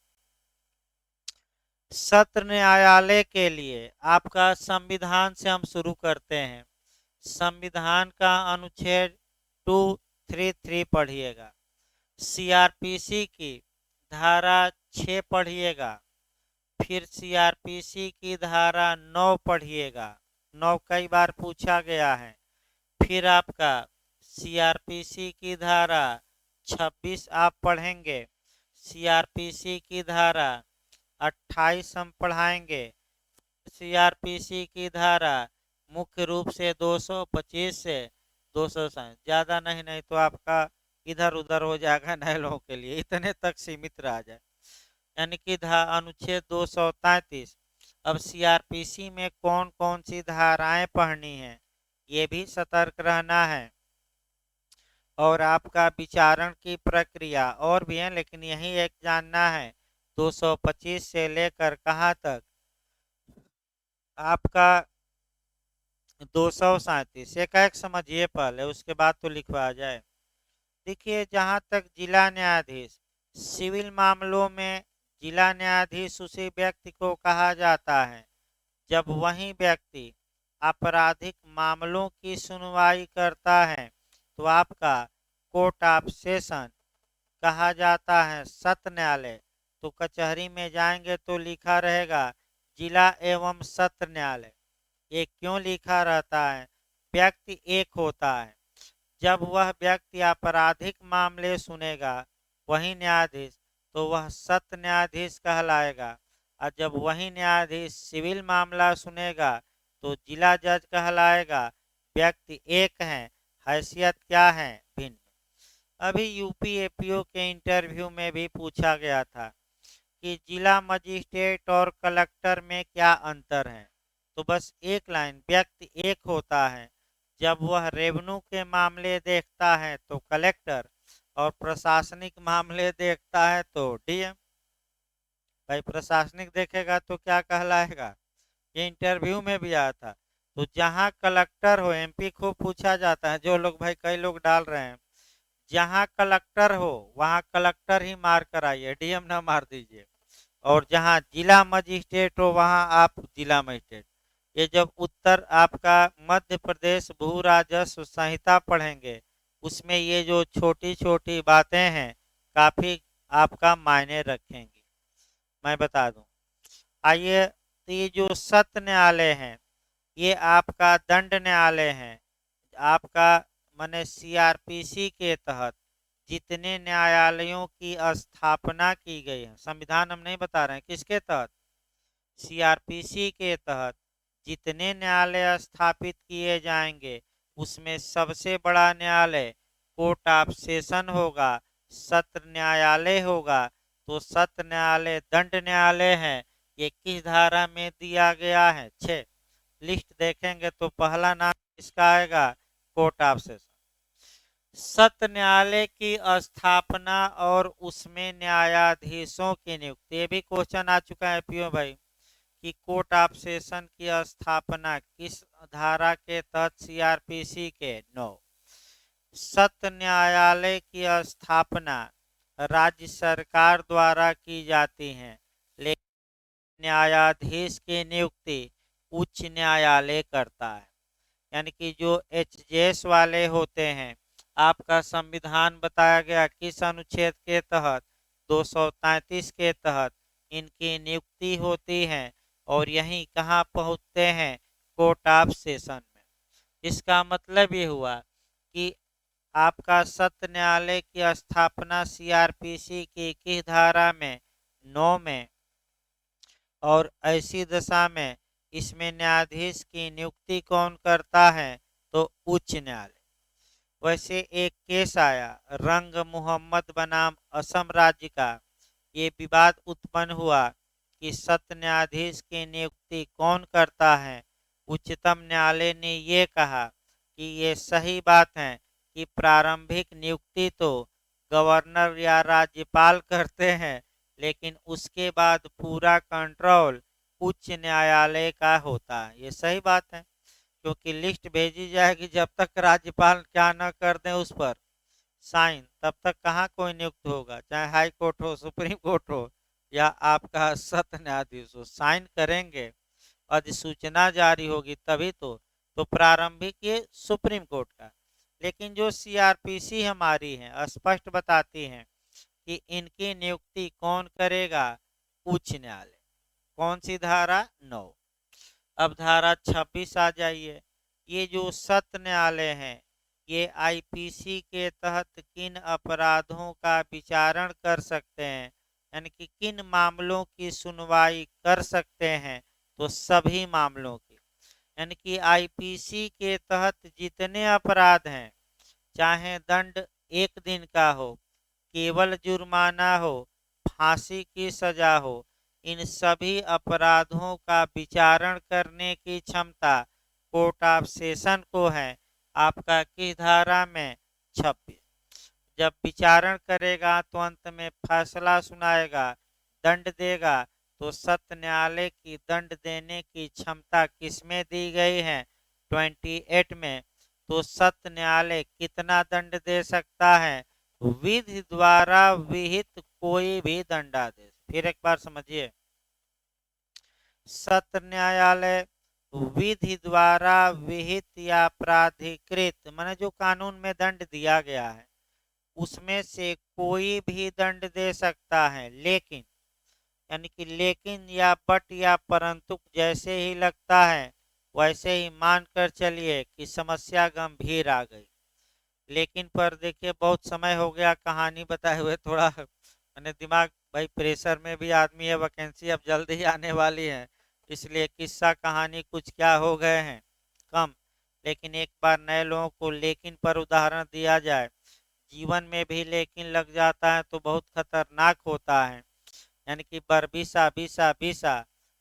[SPEAKER 1] सत्र न्यायालय के लिए आपका संविधान से हम शुरू करते हैं। संविधान का अनुच्छेद 233 पढ़िएगा। सीआरपीसी की धारा 6 पढ़िएगा, फिर सीआरपीसी की धारा 9 पढ़िएगा, 9 कई बार पूछा गया है। फिर आपका सीआरपीसी की धारा 26 आप पढ़ेंगे, सीआरपीसी की धारा 28 हम पढ़ाएंगे, सीआरपीसी की धारा मुख्य रूप से 225 से 260, ज़्यादा नहीं तो आपका इधर उधर हो जाएगा नए लोगों के लिए, इतने तक सीमित रह जाए। यानी कि अनुच्छेद 233। अब सीआरपीसी में कौन कौन सी धाराएं पढ़नी है ये भी सतर्क रहना है। और आपका विचारण की प्रक्रिया और भी है, लेकिन यही एक जानना है 225 से लेकर कहाँ तक, आपका 237। एक समझिए पहले, उसके बाद तो लिखवा जाए। देखिए, जहाँ तक जिला न्यायाधीश, सिविल मामलों में जिला न्यायाधीश उसी व्यक्ति को कहा जाता है जब वही व्यक्ति आपराधिक मामलों की सुनवाई करता है, तो आपका कोर्ट ऑफ सेशन कहा जाता है सत्र न्यायालय। तो कचहरी में जाएंगे तो लिखा रहेगा जिला एवं सत्र न्यायालय। ये क्यों लिखा रहता है? व्यक्ति एक होता है, जब वह व्यक्ति आपराधिक मामले सुनेगा वही न्यायाधीश, तो वह सत्र न्यायाधीश कहलाएगा। और जब वही न्यायाधीश सिविल मामला सुनेगा तो जिला जज कहलाएगा। व्यक्ति एक है, हैसियत क्या है? भिन्न। अभी यूपीएपीओ के इंटरव्यू में भी पूछा गया था कि जिला मजिस्ट्रेट और कलेक्टर में क्या अंतर है, तो बस एक लाइन, व्यक्ति एक होता है, जब वह रेवेन्यू के मामले देखता है तो कलेक्टर, और प्रशासनिक मामले देखता है तो डीएम। भाई प्रशासनिक देखेगा तो क्या कहलाएगा? ये इंटरव्यू में भी आया था। तो जहाँ कलेक्टर हो, एमपी खूब पूछा जाता है, जो लोग भाई कई लोग डाल रहे हैं, जहाँ कलेक्टर हो वहाँ कलेक्टर ही मार कर आइए, डीएम ना मार दीजिए। और जहाँ जिला मजिस्ट्रेट हो वहाँ आप जिला मजिस्ट्रेट। ये जब उत्तर आपका मध्य प्रदेश भू राजस्व संहिता पढ़ेंगे, उसमें ये जो छोटी छोटी बातें हैं काफ़ी आपका मायने रखेंगी। मैं बता दूं, आइए, तो ये जो सत्र न्यायालय है ये आपका दंड न्यायालय है। आपका माने सीआरपीसी के तहत जितने न्यायालयों की स्थापना की गई है, संविधान हम नहीं बता रहे हैं, किसके तहत? सीआरपीसी के तहत जितने न्यायालय स्थापित किए जाएंगे उसमें सबसे बड़ा न्यायालय कोर्ट ऑफ सेशन होगा, सत्र न्यायालय होगा। तो सत्र न्यायालय दंड न्यायालय है। ये किस धारा में दिया गया है? 6। लिस्ट देखेंगे तो पहला नाम इसका आएगा कोर्ट ऑफ सेशन। सत्र न्यायालय की स्थापना और उसमें न्यायाधीशों की नियुक्ति, ये भी क्वेश्चन आ चुका है पीओ भाई कि कोर्ट ऑफ सेशन की स्थापना किस धारा के तहत? सीआरपीसी के 9। सत्र न्यायालय की स्थापना राज्य सरकार द्वारा की जाती है, लेकिन न्यायाधीश की नियुक्ति उच्च न्यायालय करता है। यानी कि जो एचजेएस वाले होते हैं, आपका संविधान बताया गया किस अनुच्छेद के तहत? 233 के तहत इनकी नियुक्ति होती है और यहीं कहाँ पहुँचते हैं? कोर्ट ऑफ सेशन में। इसका मतलब ये हुआ कि आपका सत्र न्यायालय की स्थापना सीआरपीसी की 21 धारा में 9 में, और ऐसी दशा में इसमें न्यायाधीश की नियुक्ति कौन करता है? तो उच्च न्यायालय। वैसे एक केस आया रंग मोहम्मद बनाम असम राज्य का। ये विवाद उत्पन्न हुआ कि सत्र न्यायाधीश की नियुक्ति कौन करता है। उच्चतम न्यायालय ने ये कहा कि ये सही बात है कि प्रारंभिक नियुक्ति तो गवर्नर या राज्यपाल करते हैं, लेकिन उसके बाद पूरा कंट्रोल उच्च न्यायालय का होता है। ये सही बात है, क्योंकि लिस्ट भेजी जाएगी, जब तक राज्यपाल क्या न कर दें उस पर साइन, तब तक कहाँ कोई नियुक्त होगा। चाहे हाई कोर्ट हो, सुप्रीम कोर्ट हो या आपका सत्र न्यायाधीश हो, साइन करेंगे, अधिसूचना जारी होगी तभी तो प्रारंभिक ये सुप्रीम कोर्ट का। लेकिन जो सीआरपीसी हमारी है स्पष्ट बताती हैं कि इनकी नियुक्ति कौन करेगा? उच्च न्यायालय। कौन सी धारा? 9। अब धारा 26 आ जाइए। ये जो सत्र न्यायालय हैं, ये आईपीसी के तहत किन अपराधों का विचारण कर सकते हैं, यानी कि किन मामलों की सुनवाई कर सकते हैं? तो सभी मामलों की। यानी कि आईपीसी के तहत जितने अपराध हैं, चाहे दंड 1 दिन का हो, केवल जुर्माना हो, फांसी की सजा हो, इन सभी अपराधों का विचारण करने की क्षमता कोर्ट ऑफ सेशन को है। आपका किस धारा में? 26। जब विचारण करेगा तो अंत में फैसला सुनाएगा, दंड देगा, तो सत्र न्यायालय की दंड देने की क्षमता किसमें दी गई है? 28 में। तो सत्र न्यायालय कितना दंड दे सकता है? विधि द्वारा विहित कोई भी दंडादेश। फिर एक बार समझिए, सत्र न्यायालय विधि द्वारा विहित या प्राधिकृत, माने जो कानून में दंड दिया गया है उसमें से कोई भी दंड दे सकता है, लेकिन, यानी कि लेकिन या बट या परंतु जैसे ही लगता है वैसे ही मानकर चलिए कि समस्या गंभीर आ गई। लेकिन पर देखिए बहुत समय हो गया कहानी बताए हुए, थोड़ा मैंने दिमाग, भाई प्रेशर में भी आदमी है, वैकेंसी अब जल्दी ही आने वाली है, इसलिए किस्सा कहानी कुछ क्या हो गए हैं कम। लेकिन एक बार नए लोगों को लेकिन पर उदाहरण दिया जाए, जीवन में भी लेकिन लग जाता है तो बहुत खतरनाक होता है। यानी कि बरबीसा बीसा बीसा,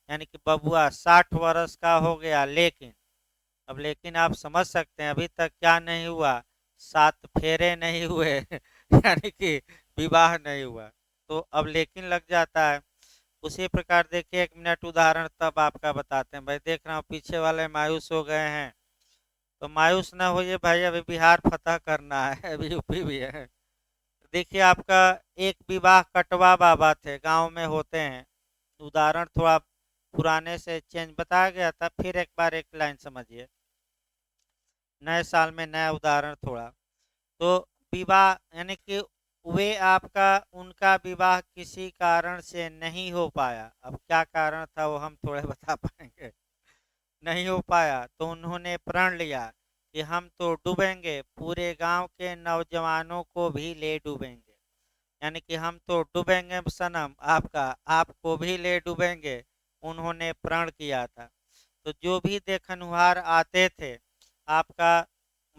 [SPEAKER 1] यानी कि बबुआ 60 वर्ष का हो गया, लेकिन अब लेकिन आप समझ सकते हैं अभी तक क्या नहीं हुआ? 7 फेरे नहीं हुए यानी कि विवाह नहीं हुआ, तो अब लेकिन लग जाता है। उसी प्रकार देखिए, 1 मिनट उदाहरण तब आपका बताते हैं। भाई देख रहा हूँ पीछे वाले मायूस हो गए हैं, तो मायूस ना होइए भाई, अभी बिहार फतह करना है, अभी यूपी भी है। देखिए आपका एक विवाह कटवा बाबा थे, गांव में होते हैं। उदाहरण थोड़ा पुराने से चेंज बताया गया था, फिर एक बार एक लाइन समझिए, नए साल में नया उदाहरण थोड़ा। तो विवाह, यानी कि वे आपका उनका विवाह किसी कारण से नहीं हो पाया। अब क्या कारण था वो हम थोड़े बता पाएंगे। नहीं हो पाया तो उन्होंने प्रण लिया कि हम तो डूबेंगे, पूरे गांव के नौजवानों को भी ले डूबेंगे। यानी कि हम तो डूबेंगे सनम, आपका आपको भी ले डूबेंगे, उन्होंने प्रण किया था। तो जो भी देखनहार आते थे आपका,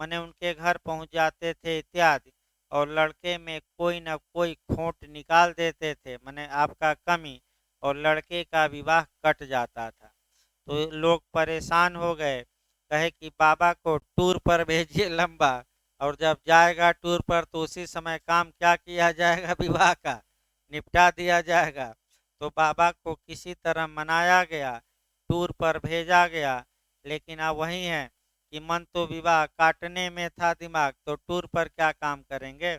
[SPEAKER 1] मने उनके घर पहुंच जाते थे इत्यादि, और लड़के में कोई न कोई खोट निकाल देते थे, मने आपका कमी, और लड़के का विवाह कट जाता था। तो लोग परेशान हो गए, कहे कि बाबा को टूर पर भेजिए लंबा, और जब जाएगा टूर पर तो उसी समय काम क्या किया जाएगा? विवाह का निपटा दिया जाएगा। तो बाबा को किसी तरह मनाया गया, टूर पर भेजा गया, लेकिन अब वही है कि मन तो विवाह काटने में था, दिमाग तो टूर पर क्या काम करेंगे।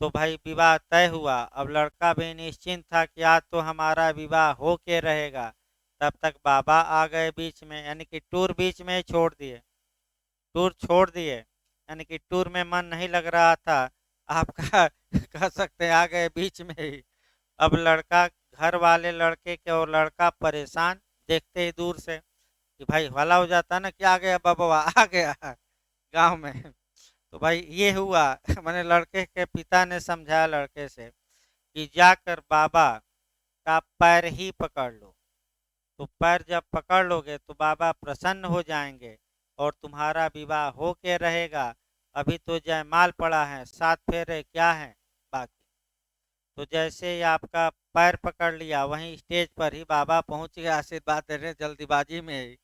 [SPEAKER 1] तो भाई विवाह तय हुआ, अब लड़का भी निश्चिंत था कि आज तो हमारा विवाह हो के रहेगा। तब तक बाबा आ गए बीच में, यानी कि टूर बीच में ही छोड़ दिए, टूर छोड़ दिए, यानी कि टूर में मन नहीं लग रहा था आपका कह सकते हैं, आ गए बीच में ही। अब लड़का, घर वाले लड़के के और लड़का परेशान, देखते ही दूर से कि भाई हल्ला हो जाता ना कि आ गया बाबा, आ गया गांव में। तो भाई ये हुआ मैंने लड़के के पिता ने समझाया लड़के से कि जाकर बाबा का पैर ही पकड़ लो, तो पैर जब पकड़ लोगे तो बाबा प्रसन्न हो जाएंगे और तुम्हारा विवाह हो के रहेगा। अभी तो जयमाल पड़ा है, 7 फेरे क्या है बाकी। तो जैसे ही आपका पैर पकड़ लिया, वहीं स्टेज पर ही बाबा पहुंच गए आशीर्वाद देने, जल्दीबाजी में ही,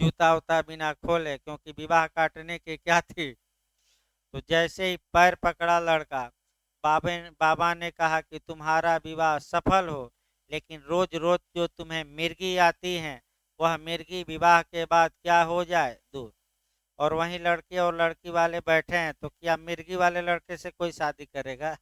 [SPEAKER 1] जूता उता बिना खोले, क्योंकि विवाह काटने की क्या थी। तो जैसे ही पैर पकड़ा लड़का, बाबा ने कहा कि तुम्हारा विवाह सफल हो, लेकिन रोज रोज जो तुम्हें मिर्गी आती हैं, वह मिर्गी विवाह के बाद क्या हो जाए? दूर। और वहीं लड़के और लड़की वाले बैठे हैं, तो क्या मिर्गी वाले लड़के से कोई शादी करेगा?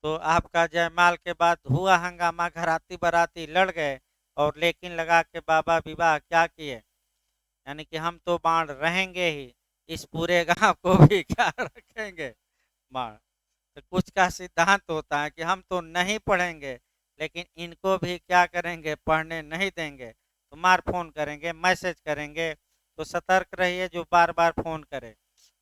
[SPEAKER 1] तो आपका जयमाल के बाद हुआ हंगामा, घराती बाराती लड़ गए, और लेकिन लगा के बाबा विवाह क्या किए, यानी कि हम तो बाण रहेंगे ही, इस पूरे गांव को भी क्या रखेंगे? बाण। तो कुछ का सिद्धांत होता है कि हम तो नहीं पढ़ेंगे, लेकिन इनको भी क्या करेंगे, पढ़ने नहीं देंगे, तो मार फोन करेंगे, मैसेज करेंगे। तो सतर्क रहिए जो बार बार फोन करे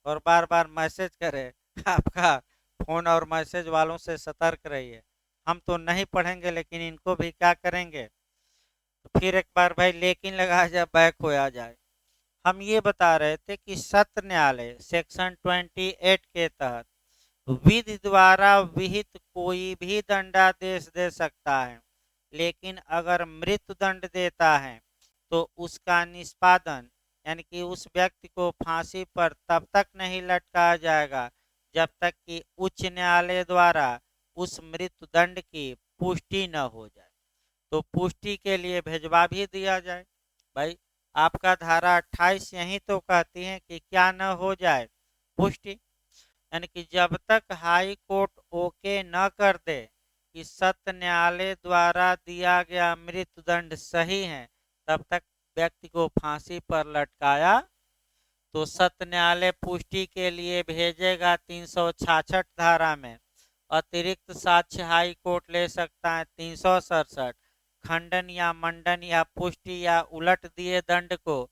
[SPEAKER 1] और बार बार मैसेज करे। आपका फोन और मैसेज वालों से सतर्क रहिए। हम तो नहीं पढ़ेंगे, लेकिन इनको भी क्या करेंगे। तो फिर एक बार भाई लेकिन लगा जाए, बैक हो आ जाए। हम ये बता रहे थे कि सत्र न्यायालय सेक्शन 28 के तहत विधि द्वारा विहित कोई भी दंडादेश दे सकता है, लेकिन अगर मृत्यु दंड देता है तो उसका निष्पादन, यानी कि उस व्यक्ति को फांसी पर तब तक नहीं लटकाया जाएगा जब तक कि उच्च न्यायालय द्वारा उस मृत्यु दंड की पुष्टि न हो जाए। तो पुष्टि के लिए भेजवा भी दिया जाए। भाई आपका धारा 28 यही तो कहती है कि क्या न हो जाए, पुष्टि। यानी कि जब तक हाई कोर्ट ओके न कर दे कि सत्य न्यायालय द्वारा दिया गया मृत्यु दंड सही है, तब तक व्यक्ति को फांसी पर लटकाया। तो सत्य न्यायालय पुष्टि के लिए भेजेगा 366 धारा में। अतिरिक्त साक्ष्य हाई कोर्ट ले सकता है 367। खंडन या मंडन या पुष्टि या उलट दिए दंड को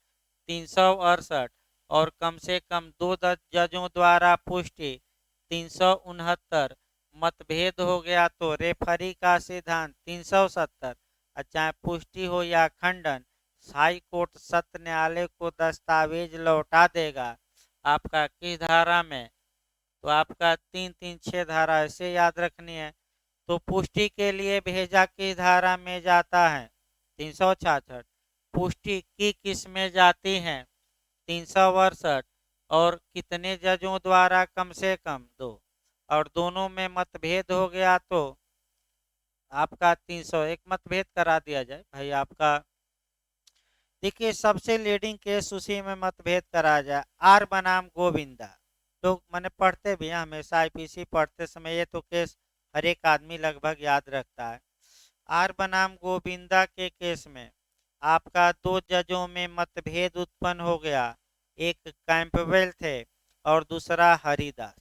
[SPEAKER 1] 368। और कम से कम 2 जजों द्वारा पुष्टि 369। मतभेद हो गया तो रेफरी का सिद्धांत 370। चाहे पुष्टि हो या खंडन, हाई कोर्ट सत्र न्यायालय को दस्तावेज लौटा देगा। आपका किस धारा में, तो आपका 336 धारा ऐसे याद रखनी है। तो पुष्टि के लिए भेजा किस धारा में जाता है, 366। पुष्टि की किस में जाती है, 368। और कितने जजों द्वारा, कम से कम 2। और दोनों में मतभेद हो गया तो आपका 301 मतभेद करा दिया जाए। भाई आपका देखिए सबसे लीडिंग केस उसी में मतभेद करा जाए, आर बनाम गोविंदा। तो मैंने पढ़ते भी हैं हमेशा, आईपीसी पढ़ते समय ये तो केस हर एक आदमी लगभग याद रखता है। आर बनाम गोविंदा के केस में आपका 2 जजों में मतभेद उत्पन्न हो गया। एक कैंपवेल थे और दूसरा हरिदास।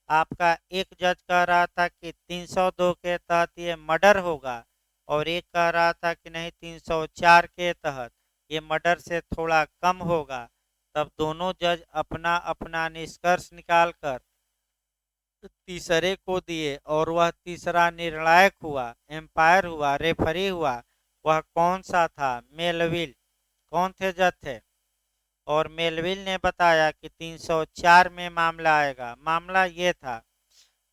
[SPEAKER 1] आपका एक जज कह रहा था कि 302 के तहत ये मर्डर होगा, और एक कह रहा था कि नहीं 304 के तहत ये मर्डर से थोड़ा कम होगा। तब दोनों जज अपना अपना निष्कर्ष निकालकर तीसरे को दिए, और वह तीसरा निर्णायक हुआ, एम्पायर हुआ, रेफरी हुआ। वह कौन सा था, मेलविल। कौन थे जज थे, और मेलविल ने बताया कि 304 में मामला आएगा। मामला ये था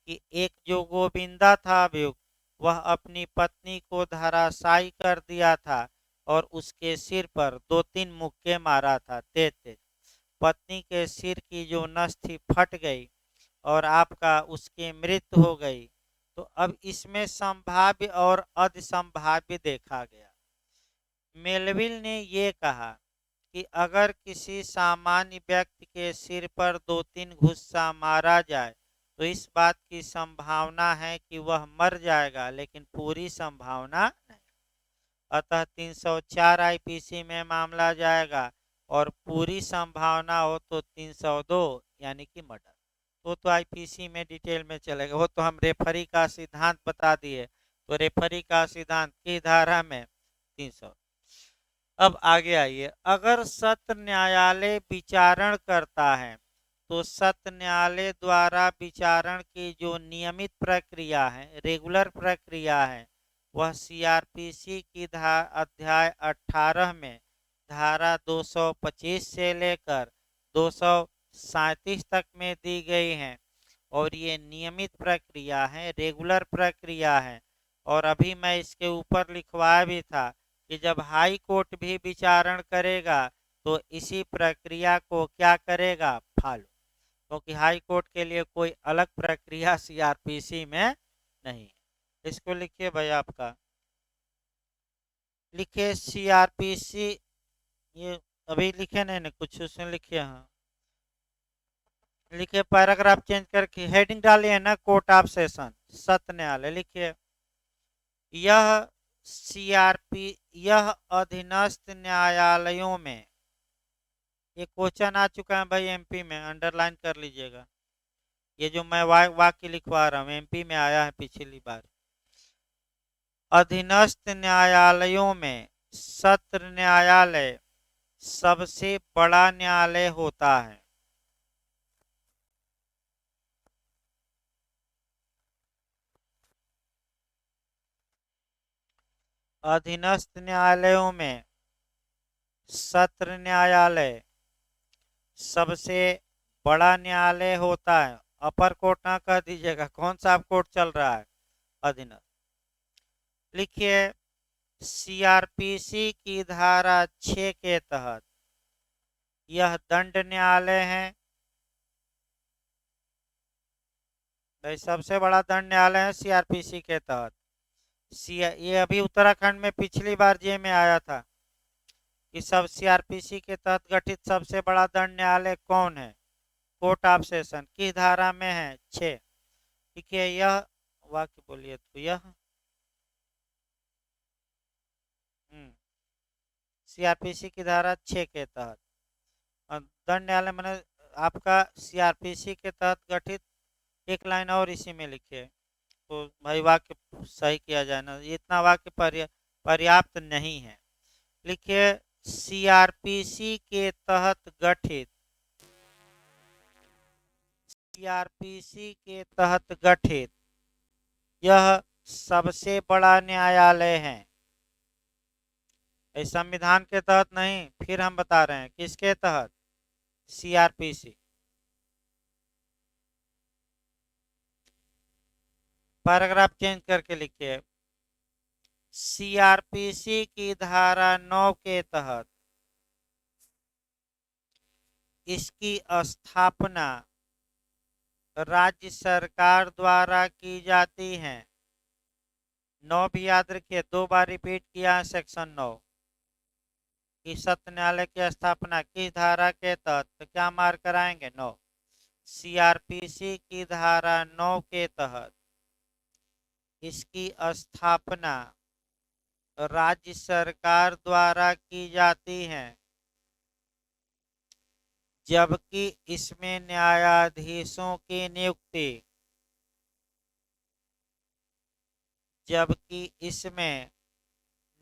[SPEAKER 1] कि एक जो गोविंदा था अभियुक्त, वह अपनी पत्नी को धराशायी कर दिया था और उसके सिर पर 2-3 मुक्के मारा था तेज तेज। पत्नी के सिर की जो नस थी फट गई और आपका उसकी मृत्यु हो गई। तो अब इसमें संभाव्य और अधसंभाव्य देखा गया। मेलविल ने ये कहा कि अगर किसी सामान्य व्यक्ति के सिर पर 2-3 घुस्सा मारा जाए तो इस बात की संभावना है कि वह मर जाएगा, लेकिन पूरी संभावना नहीं। अतः 304 आईपीसी में मामला जाएगा, और पूरी संभावना हो तो 302 यानी कि मर्डर। तो आईपीसी में डिटेल में चलेगा, वो तो हम रेफरी का सिद्धांत बता दिए। तो रेफरी का सिद्धांत की धारा में 300। अब आगे आइए, अगर सत्र न्यायालय विचारण करता है तो सत्र न्यायालय द्वारा विचारण की जो नियमित प्रक्रिया है, रेगुलर प्रक्रिया है, वह सीआरपीसी की अध्याय 18 में धारा 225 से लेकर 237 तक में दी गई है। और ये नियमित प्रक्रिया है, रेगुलर प्रक्रिया है। और अभी मैं इसके ऊपर लिखवाया भी था कि जब हाई कोर्ट भी विचारण करेगा तो इसी प्रक्रिया को क्या करेगा, फॉलो। क्योंकि हाई कोर्ट के लिए कोई अलग प्रक्रिया सीआरपीसी में नहीं है। इसको लिखिए भाई, आपका लिखिए सीआरपीसी। ये अभी लिखे नहीं ना कुछ, उसमें लिखिए। हाँ लिखिए, पैराग्राफ चेंज करके हेडिंग डालिए ना, कोर्ट ऑफ सेशन सत्य न्यायालय लिखिए। यह सीआरपी, यह अधीनस्थ न्यायालयों में, ये क्वेश्चन आ चुका है भाई एमपी में, अंडरलाइन कर लीजिएगा। ये जो मैं वाक्य लिखवा रहा हूँ एमपी में आया है पिछली बार। अधीनस्थ न्यायालयों में सत्र न्यायालय सबसे बड़ा न्यायालय होता है। अधीनस्थ न्यायालयों में सत्र न्यायालय सबसे बड़ा न्यायालय होता है। अपर कोर्ट ना कह दीजिएगा, कौन सा कोर्ट चल रहा है? अधीनस्थ। लिखिए, सीआरपीसी की धारा 6 के तहत यह दंड न्यायालय है। भाई सबसे बड़ा दंड न्यायालय है सीआरपीसी के तहत। ये अभी उत्तराखंड में पिछली बार जे में आया था कि सब सीआरपीसी के तहत गठित सबसे बड़ा दंड न्यायालय कौन है? कोर्ट ऑफ सेशन किस धारा में है? 6। ठीक है, यह वाक्य बोलिए तो यह सीआरपीसी की धारा 6 के तहत दंड न्यायालय मैंने आपका सीआरपीसी के तहत गठित। एक लाइन और इसी में लिखे तो भाई वाक्य सही किया जाए ना, इतना वाक्य पर्याप्त नहीं है। लिखिए, सीआरपीसी के तहत गठित, सीआरपीसी के तहत गठित यह सबसे बड़ा न्यायालय है। इस संविधान के तहत नहीं, फिर हम बता रहे हैं किसके तहत? सीआरपीसी। पैराग्राफ चेंज करके लिखिए, सीआरपीसी की धारा 9 के तहत इसकी स्थापना राज्य सरकार द्वारा की जाती है। 9 भी याद रखिए, 2 बार रिपीट किया है सेक्शन 9 कि सत्र न्यायालय की स्थापना किस धारा के तहत, तो क्या मार्क कराएंगे? 9। सीआरपीसी की धारा 9 के तहत इसकी स्थापना राज्य सरकार द्वारा की जाती है, जबकि इसमें न्यायाधीशों की नियुक्ति, जबकि इसमें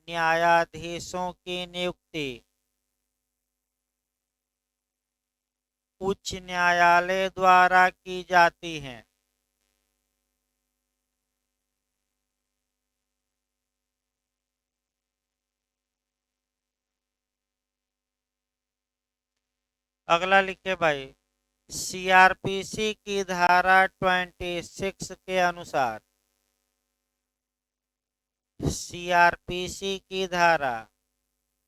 [SPEAKER 1] न्यायाधीशों की नियुक्ति उच्च न्यायालय द्वारा की जाती है। अगला लिखे भाई, सीआरपीसी की धारा 26 के अनुसार, सीआरपीसी की धारा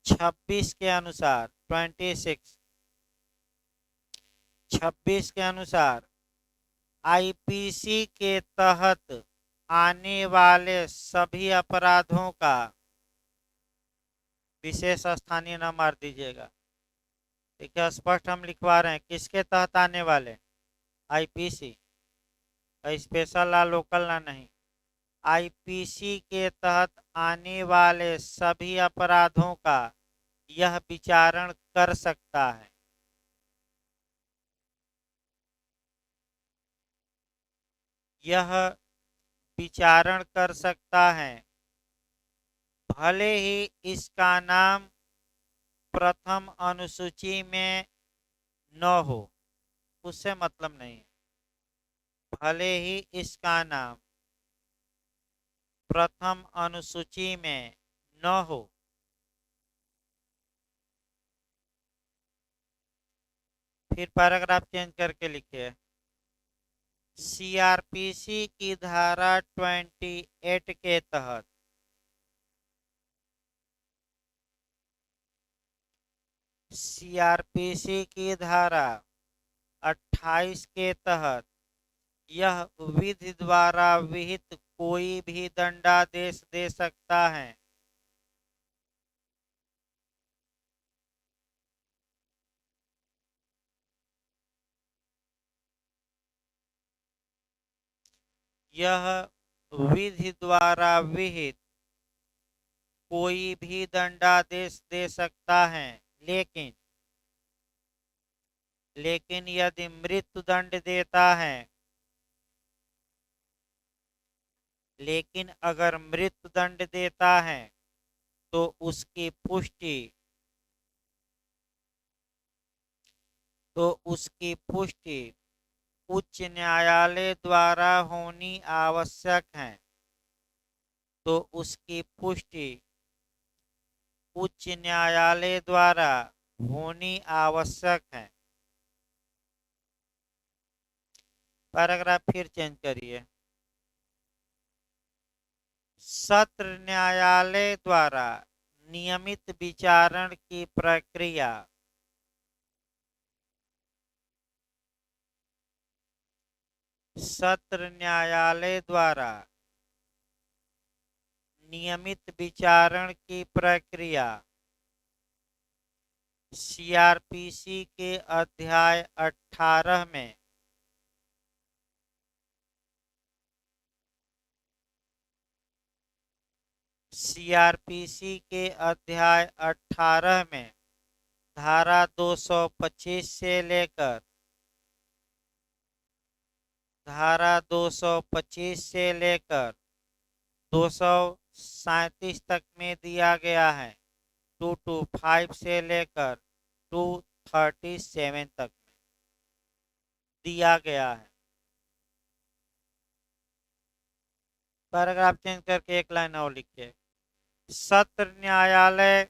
[SPEAKER 1] 26 के अनुसार 26 के अनुसार आईपीसी के तहत आने वाले सभी अपराधों का, विशेष स्थानीय न मार दीजिएगा, ठीक है, स्पष्ट हम लिखवा रहे हैं किसके तहत आने वाले? आईपीसी। स्पेशल ला, लोकल ला नहीं। आईपीसी के तहत आने वाले सभी अपराधों का यह विचारण कर सकता है। यह विचारण कर सकता है, भले ही इसका नाम प्रथम अनुसूची में न हो, उससे मतलब नहीं। भले ही इसका नाम प्रथम अनुसूची में न हो। फिर पैराग्राफ चेंज करके लिखिए, सीआरपीसी की धारा 28 के तहत सीआरपीसी की धारा 28 के तहत यह विधि द्वारा विहित कोई भी दंडादेश दे सकता है। यह विधि द्वारा विहित कोई भी दंडादेश दे सकता है, लेकिन यदि मृत्यु दंड देता है लेकिन अगर मृत्युदंड देता है तो उसकी पुष्टि उच्च न्यायालय द्वारा होनी आवश्यक है। तो उसकी पुष्टि उच्च न्यायालय द्वारा होनी आवश्यक है। पैराग्राफ फिर चेंज करिए। सत्र न्यायालय द्वारा नियमित विचारण की प्रक्रिया सत्र न्यायालय द्वारा नियमित विचारण की प्रक्रिया सीआरपीसी के अध्याय 18 में सीआरपीसी के अध्याय 18 में धारा 225 से लेकर धारा 225 से लेकर 237 तक में दिया गया है। 225 से लेकर 237 तक में दिया गया है। पैराग्राफ चेंज करके एक लाइन और लिखिए। सत्र न्यायालय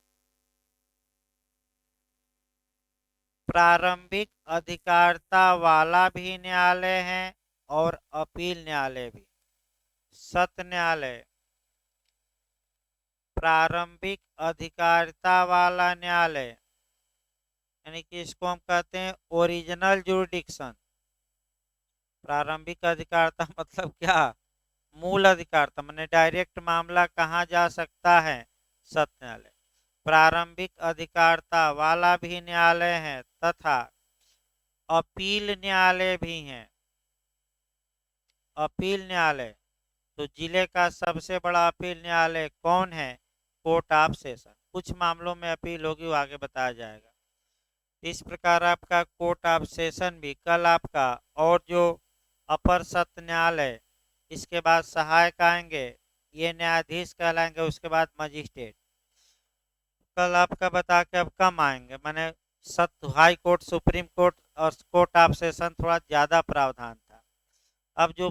[SPEAKER 1] प्रारंभिक अधिकारिता वाला भी न्यायालय है और अपील न्यायालय भी। सत्र न्यायालय प्रारंभिक अधिकारिता वाला न्यायालय, यानी कि इसको हम कहते हैं ओरिजिनल जुरिडिक्शन। प्रारंभिक अधिकारिता मतलब क्या? मूल अधिकारिता माने डायरेक्ट मामला कहाँ जा सकता है? सत्र न्यायालय। प्रारंभिक अधिकारिता वाला भी न्यायालय है तथा अपील न्यायालय भी है। अपील न्यायालय, तो जिले का सबसे बड़ा अपील न्यायालय कौन है? Court of session. कुछ मामलों में अपील होगी, वो आगे बताया जाएगा। इस प्रकार आपका कोर्ट ऑफ सेशन भी कल आपका, और जो अपर सत्र न्यायालय, इसके बाद सहायक आएंगे, ये न्यायाधीश कहलाएंगे, उसके बाद मजिस्ट्रेट। कल आपका बता के अब कम आएंगे, माने सत्र हाई कोर्ट, सुप्रीम कोर्ट और कोर्ट ऑफ सेशन थोड़ा ज्यादा प्रावधान था। अब जो